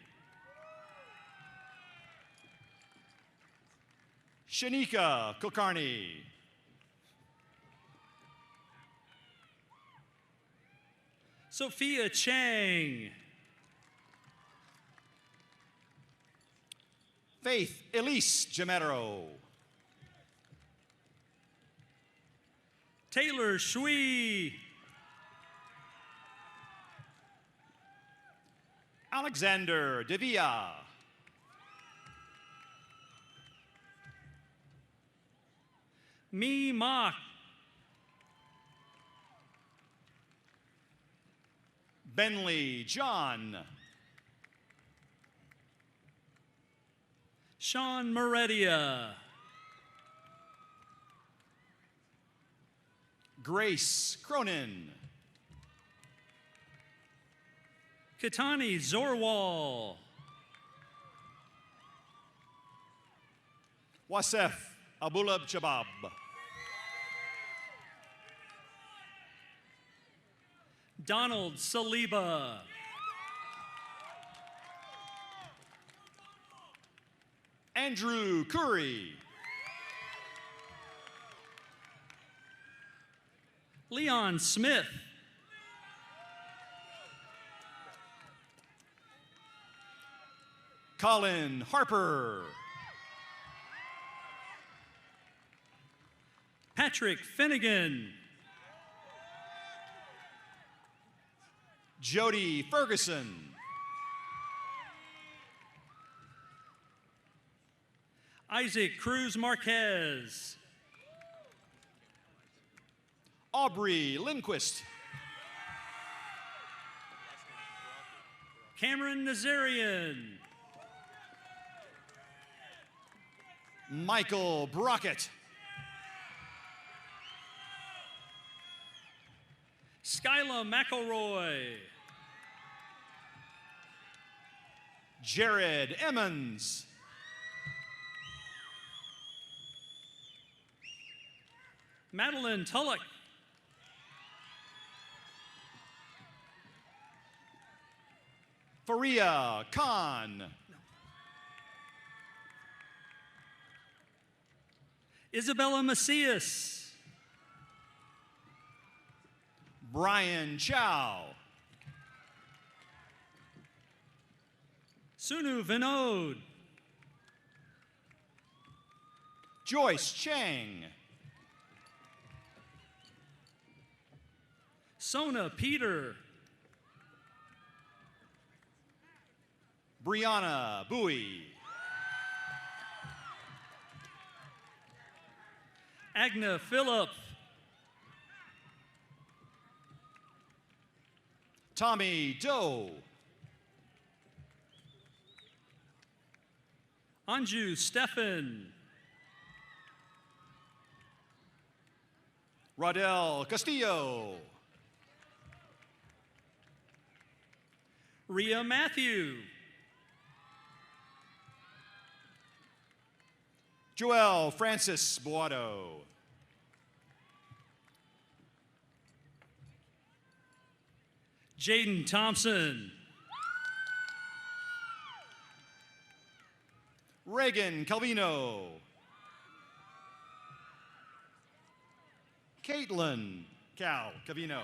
Shanika Kulkarni. Sophia Chang. Faith Elise Gemero. Taylor Shui. Alexander Devia. Mi Mak. Bentley John. Sean Meredia. Grace Cronin. Katani Zorwal. Wasef Abulab Chabab. Donald Saliba. Andrew Curry. Leon Smith. Colin Harper. Patrick Finnegan. Jody Ferguson. Isaac Cruz Marquez. Aubrey Lindquist. Cameron Nazarian. Michael Brockett. Skyla McElroy. Jared Emmons. Madeline Tulloch. Faria Khan. Isabella Macias. Brian Chow. Sunu Vinod. Joyce Chang. Sona Peter. Brianna Bowie. Agna Phillip. Tommy Doe. Anju Stefan. Rodel Castillo. Rhea Matthew. Joel Francis Boato. Jaden Thompson. Reagan Calvino. Caitlin Calvino.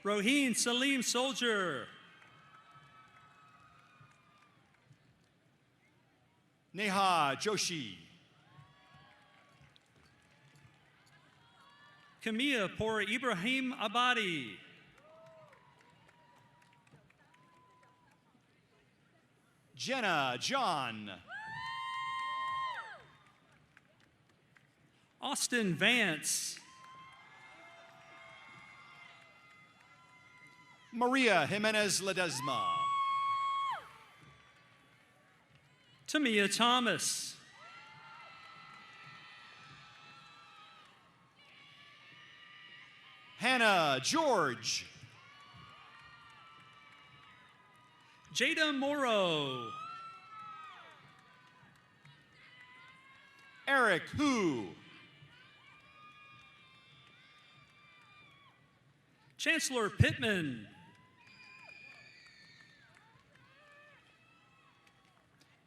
Roheen Salim Soldier. Neha Joshi. Kamia Por Ibrahim Abadi. Jenna John. Austin Vance. Maria Jimenez Ledesma. Tamia Thomas. Hannah George. Jada Morrow. Eric Hu. Chancellor Pittman.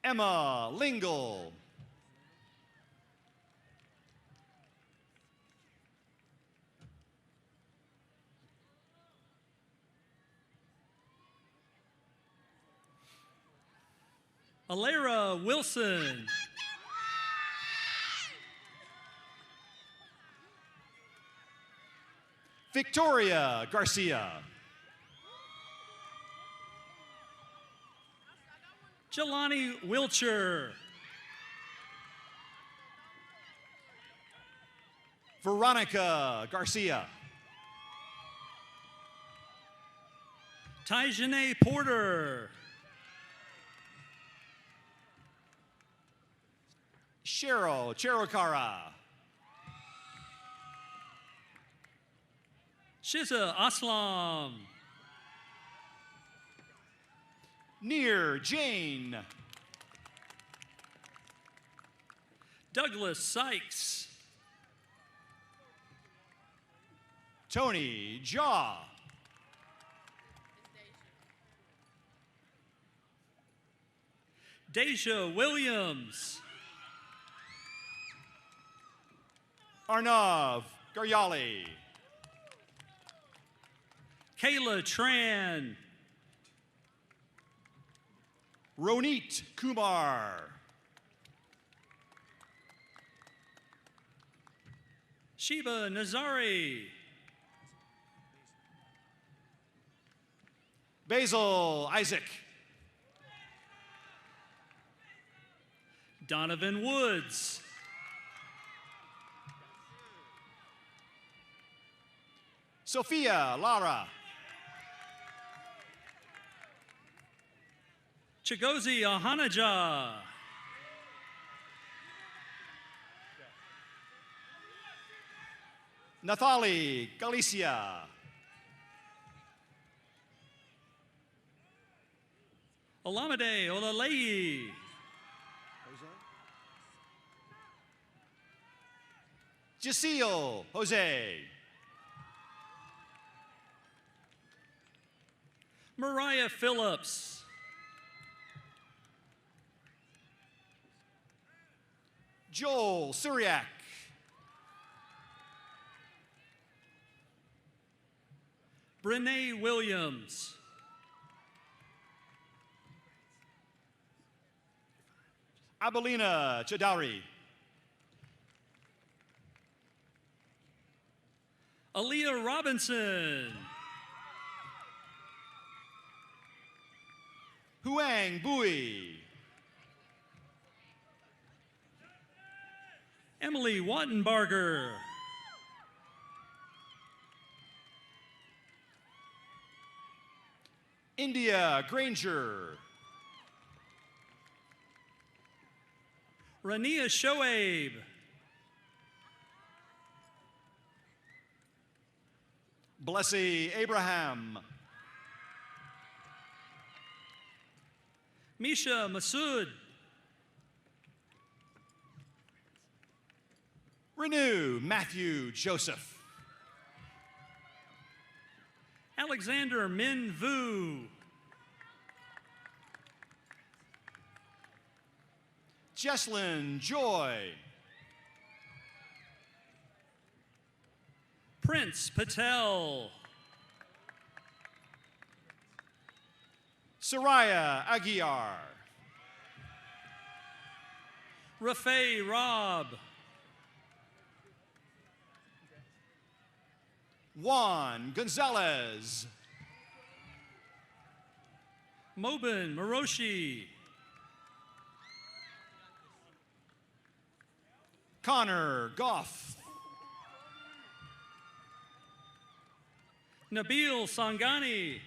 Emma Lingle. Alera Wilson. Victoria Garcia. Jelani Wilcher. Veronica Garcia. Tyjanae Porter. Cheryl Cherokara. Shiza Aslam. Near Jane. Douglas Sykes. Tony Jaw. Deja Williams. Arnav Garyali. Kayla Tran. Ronit Kumar. Sheba Nazari. Basil Isaac. Donovan Woods. Sophia Lara. Chigozie Ahanaja. Nathali Galicia. Olamide Olalei. Jasil Jose. Mariah Phillips. Joel Syriac. Brene Williams. Abelina Chadari. Aaliyah Robinson. Huang Bui. Emily Wattenbarger. India Granger. Rania Shoaib. Blessy Abraham. Misha Masood. Renew Matthew Joseph. Alexander Min Vu. Jesslyn Joy. Prince Patel. Soraya Aguiar. Rafay Rob. Juan Gonzalez. Mobin Maroshi. Connor Goff. Nabil Sangani.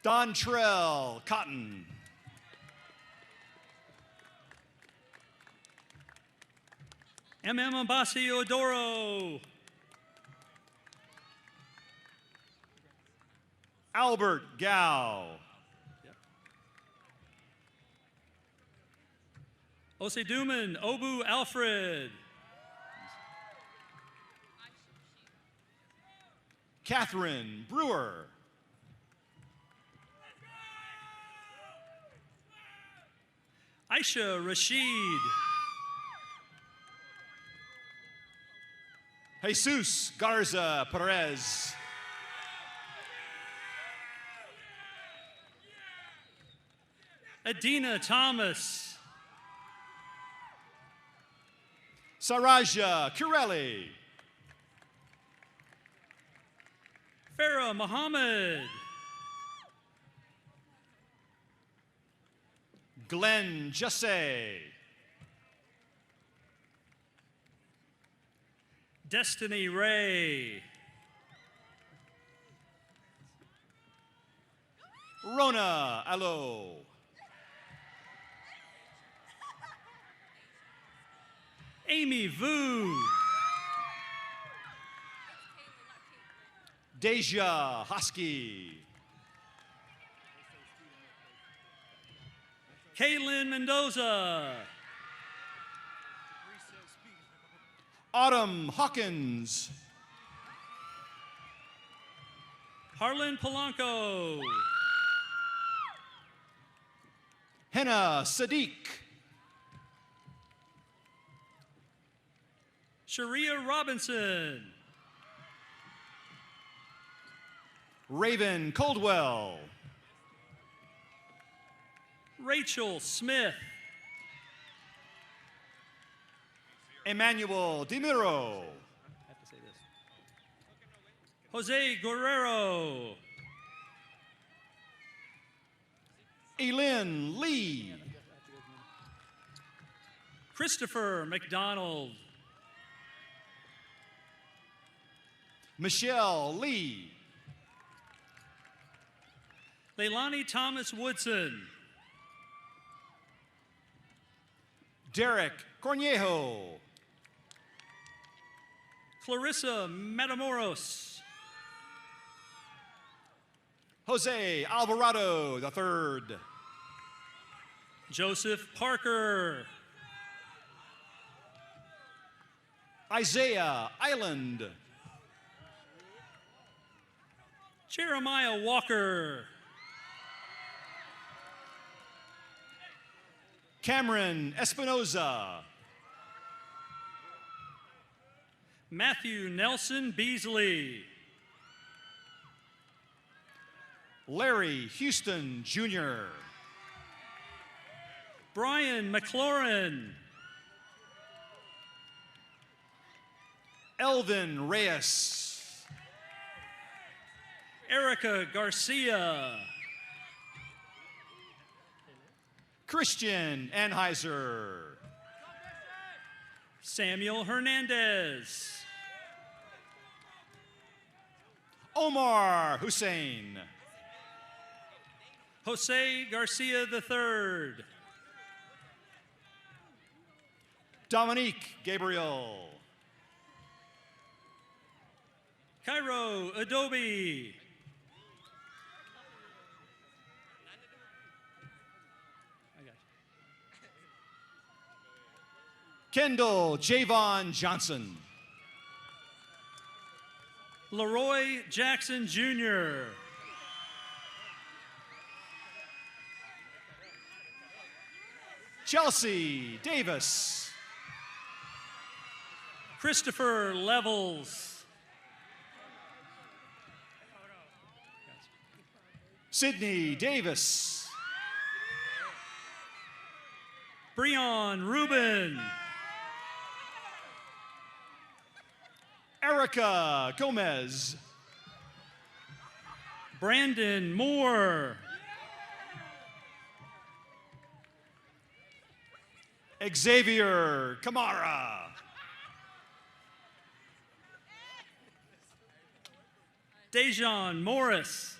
Dontrell Cotton. Abasi Odoro. Albert Gao. Oseduman Obu Alfred. Catherine Brewer. Aisha Rashid. Jesus Garza Perez. Adina Thomas. Saraja Kureli. Farah Muhammad. Glenn Jesse. Destiny Ray. Rona Alo. Amy Vu. Deja Hosky. Kaylin Mendoza. Autumn Hawkins. Harlan Polanco. Henna Sadiq. Sharia Robinson. Raven Coldwell. Rachel Smith. Emmanuel DeMiro. Jose Guerrero. Elin Lee. Christopher McDonald. Michelle Lee. Leilani Thomas Woodson. Derek Cornejo. Clarissa Matamoros. Jose Alvarado III. Joseph Parker. Isaiah Island. Jeremiah Walker. Cameron Espinoza. Matthew Nelson Beasley. Larry Houston Jr. Brian McLaurin. Elvin Reyes. Erica Garcia. Christian Anheuser. Samuel Hernandez. Omar Hussein. Jose Garcia III. Dominique Gabriel. Cairo Adobe. Kendall Javon Johnson. Leroy Jackson Jr. Chelsea Davis. Christopher Levels. Sydney Davis. Breon Rubin. Erica Gomez. Brandon Moore. Xavier Kamara. Dejon Morris.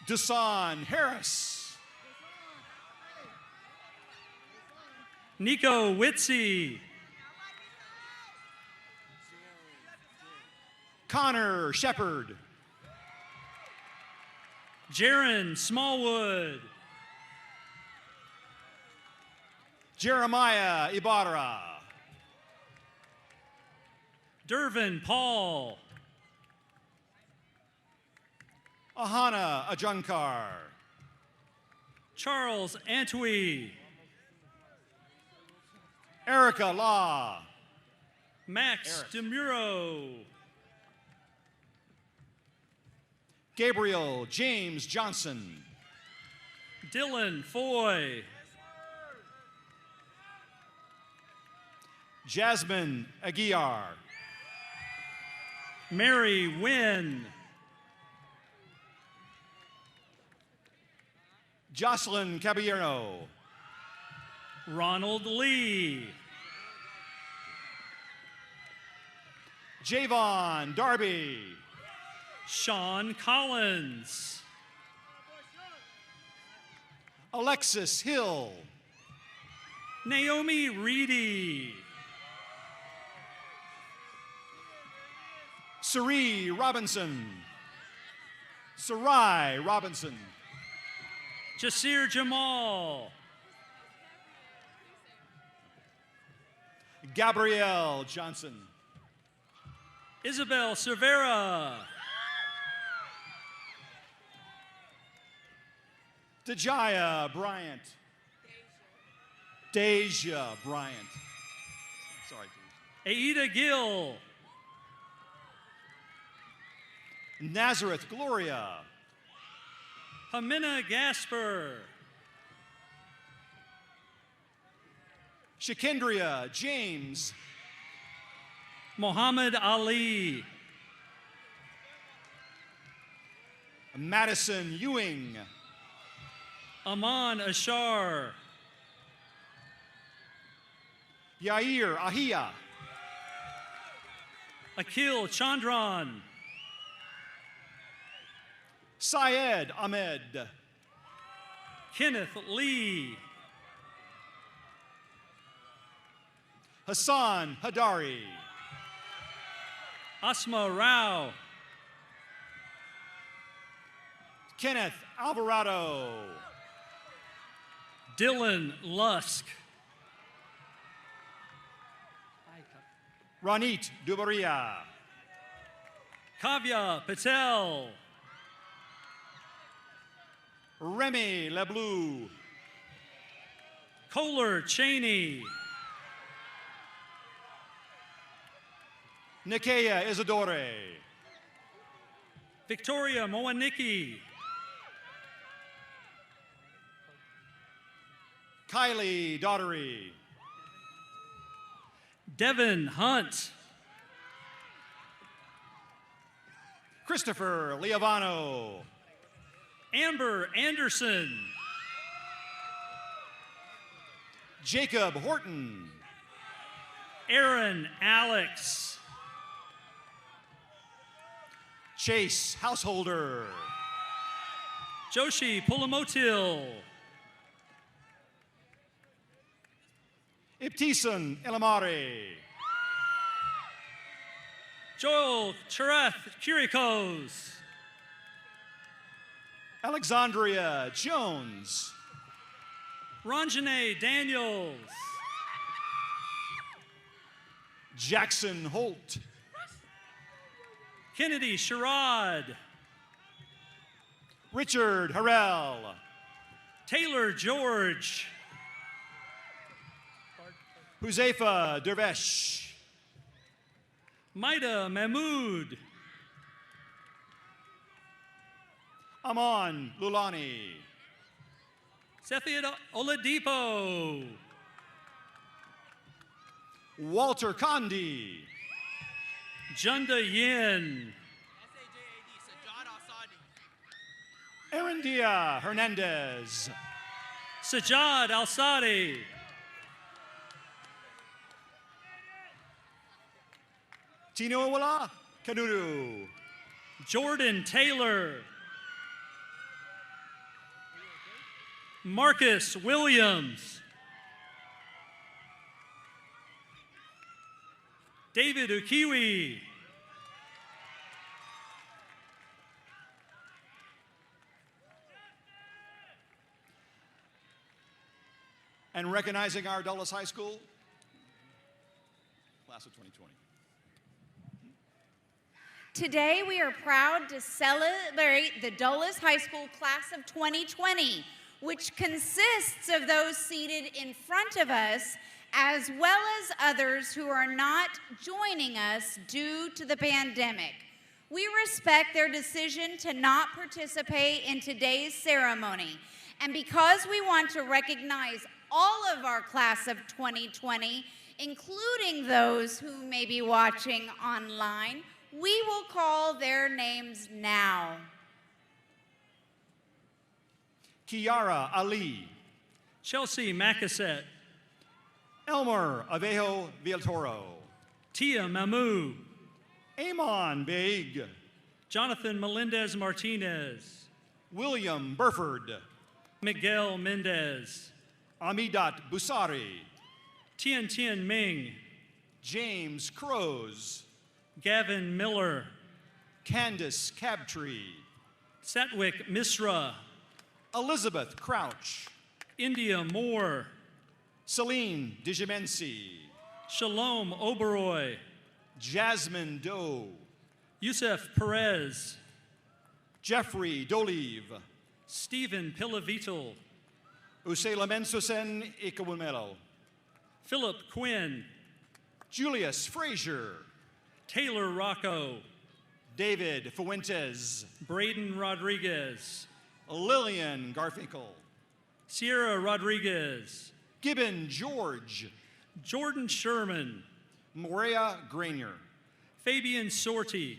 Desan Harris. Nico Witzy. Connor Shepard. Jaron Smallwood. Jeremiah Ibarra. Dervin Paul. Ahana Ajankar. Charles Antwi. Erica Law. Max DeMuro. Gabriel James Johnson. Dylan Foy. Jasmine Aguiar. Mary Wynn. Jocelyn Caballero. Ronald Lee. Javon Darby. Sean Collins. Alexis Hill. Naomi Reedy. Sarai Robinson. Sarai Robinson. Jasir Jamal. Gabrielle Johnson. Isabel Cervera. Dejaya Bryant. Deja Bryant. Sorry. Aida Gill. Nazareth Gloria. Hamina Gasper. Shakendria James. Muhammad Ali. Madison Ewing. Aman Ashar. Yair Ahia. Akhil Chandran. Syed Ahmed. Kenneth Lee. Hassan Hadari. Asma Rao. Kenneth Alvarado. Dylan Lusk. Ranit Dubaria. Kavya Patel. Remy Leblou. Kohler Cheney. Nikea Isadore. Victoria Moaniki. Kylie Daughtery. Devin Hunt. Christopher Liavano. Amber Anderson. Jacob Horton. Aaron Alex. Chase Householder. Joshi Pulamotil. Ibtison Elamari. Joel Chereth Kirikos. Alexandria Jones. Ranjane Daniels. Jackson Holt. Kennedy Sherrod. Richard Harrell. Taylor George. Huzaifa Dervesh. Maida Mahmood. Aman Lulani. Sefid Oladipo. Walter Condi. Junda Yin. Erendia Hernandez. Sajad Al-Sadi. Tino Wala Kanuru. Jordan Taylor. Marcus Williams. David Ukiwi. And recognizing our Dulles High School, class of 2020. Today, we are proud to celebrate the Dulles High School class of 2020, which consists of those seated in front of us, as well as others who are not joining us due to the pandemic. We respect their decision to not participate in today's ceremony. And because we want to recognize all of our class of 2020, including those who may be watching online, we will call their names now. Kiara Ali. Chelsea Macasset. Elmer Avejo Villatoro. Tia Mamu. Amon Beig. Jonathan Melendez Martinez. William Burford. Miguel Mendez. Amidat Busari. Tien Tien Ming. James Crows. Gavin Miller. Candace Cabtree. Satwik Misra. Elizabeth Crouch. India Moore. Celine Digimensi. Shalom Oberoi. Jasmine Doe. Yusef Perez. Jeffrey Dolive. Stephen Pilavital. Uselamensusen Ikawumelo. Philip Quinn. Julius Frazier. Taylor Rocco. David Fuentes. Braden Rodriguez. Lillian Garfinkel. Sierra Rodriguez. Gibbon George. Jordan Sherman. Morea Grainer. Fabian Sorti.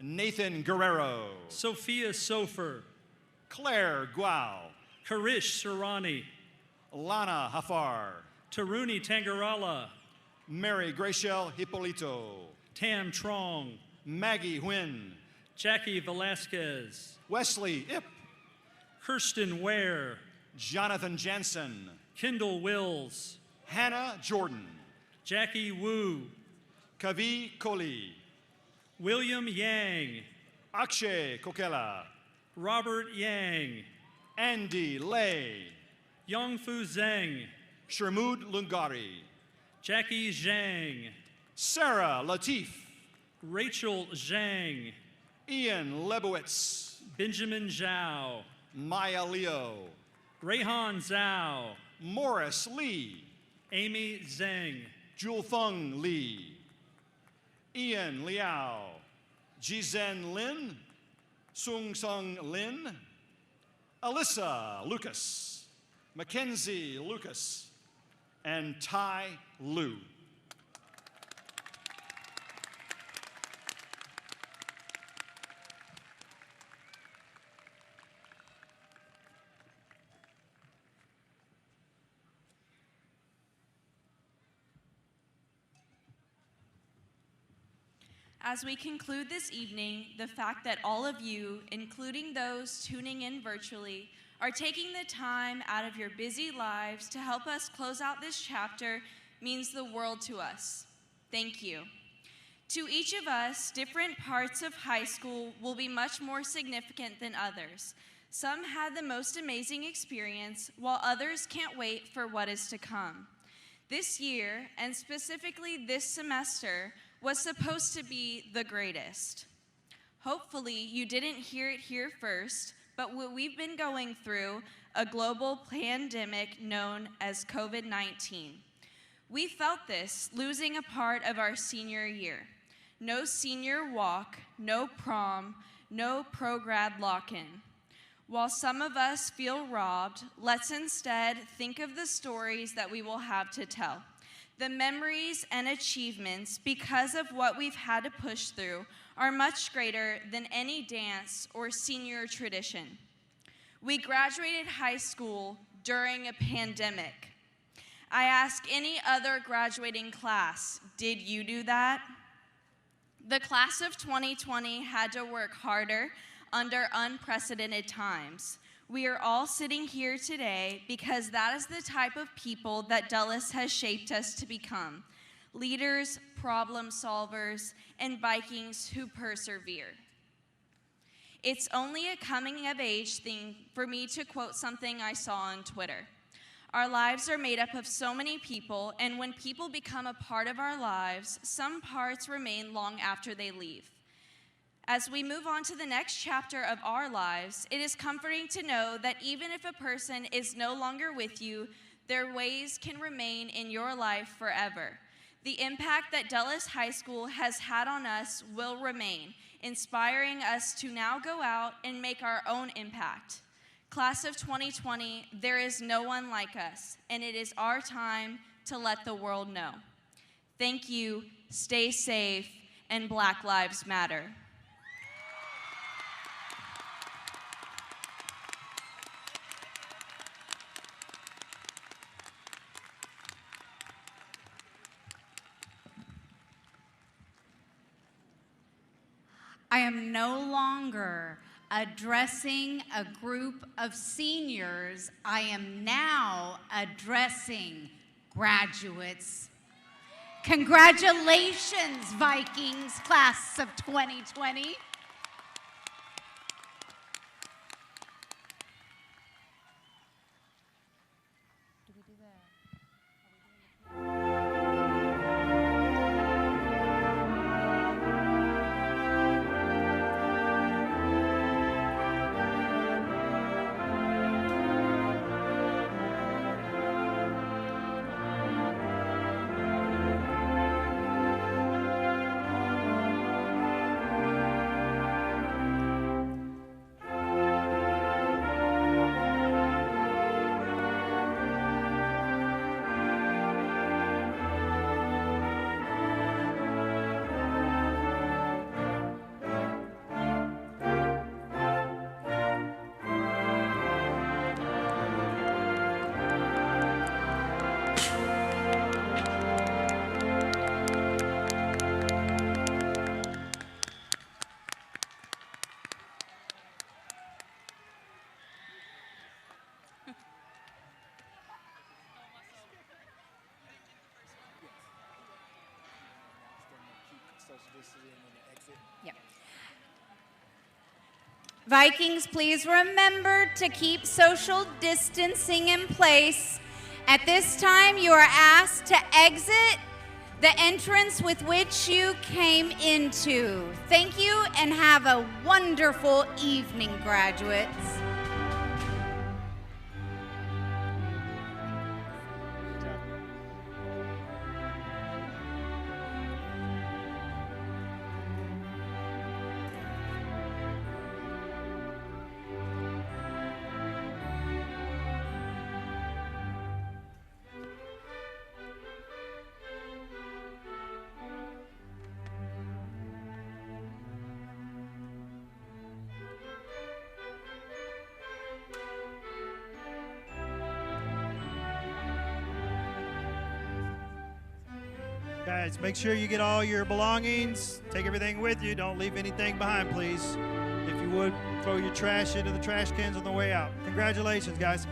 Nathan Guerrero. Sophia Sofer. Claire Guao. Karish Sarani. Lana Hafar. Taruni Tangarala. Mary Graciel Hippolito. Tam Trong, Maggie Nguyen, Jackie Velasquez, Wesley Ip, Kirsten Ware, Jonathan Jensen, Kendall Wills, Hannah Jordan, Jackie Wu, Kavi Kohli, William Yang, Akshay Kokela, Robert Yang, Andy Lay, Yongfu Zheng, Shermud Lungari, Jackie Zhang, Sarah Latif, Rachel Zhang, Ian Lebowitz, Benjamin Zhao, Maya Leo, Rayhan Zhao, Morris Lee, Amy Zheng, Julfeng Lee, Ian Liao, Jizhen Lin, Sung Sung Lin, Alyssa Lucas, Mackenzie Lucas, and Tai Lu. As we conclude this evening, the fact that all of you, including those tuning in virtually, are taking the time out of your busy lives to help us close out this chapter means the world to us. Thank you. To each of us, different parts of high school will be much more significant than others. Some had the most amazing experience, while others can't wait for what is to come. This year, and specifically this semester, was supposed to be the greatest. Hopefully, you didn't hear it here first, but what we've been going through, a global pandemic known as COVID-19. We felt this losing a part of our senior year. No senior walk, no prom, no pro-grad lock-in. While some of us feel robbed, let's instead think of the stories that we will have to tell. The memories and achievements, because of what we've had to push through, are much greater than any dance or senior tradition. We graduated high school during a pandemic. I ask any other graduating class, did you do that? The class of 2020 had to work harder under unprecedented times. We are all sitting here today because that is the type of people that Dulles has shaped us to become. Leaders, problem solvers, and Vikings who persevere. It's only a coming of age thing for me to quote something I saw on Twitter. Our lives are made up of so many people, and when people become a part of our lives, some parts remain long after they leave. As we move on to the next chapter of our lives, it is comforting to know that even if a person is no longer with you, their ways can remain in your life forever. The impact that Dulles High School has had on us will remain, inspiring us to now go out and make our own impact. Class of 2020, there is no one like us, and it is our time to let the world know. Thank you, stay safe, and Black Lives Matter. I am no longer addressing a group of seniors. I am now addressing graduates. Congratulations, Vikings, class of 2020. Yep. Vikings, please remember to keep social distancing in place. At this time, you are asked to exit the entrance with which you came into. Thank you and have a wonderful evening, graduates. Guys, make sure you get all your belongings. Take everything with you. Don't leave anything behind, please. If you would, throw your trash into the trash cans on the way out. Congratulations, guys.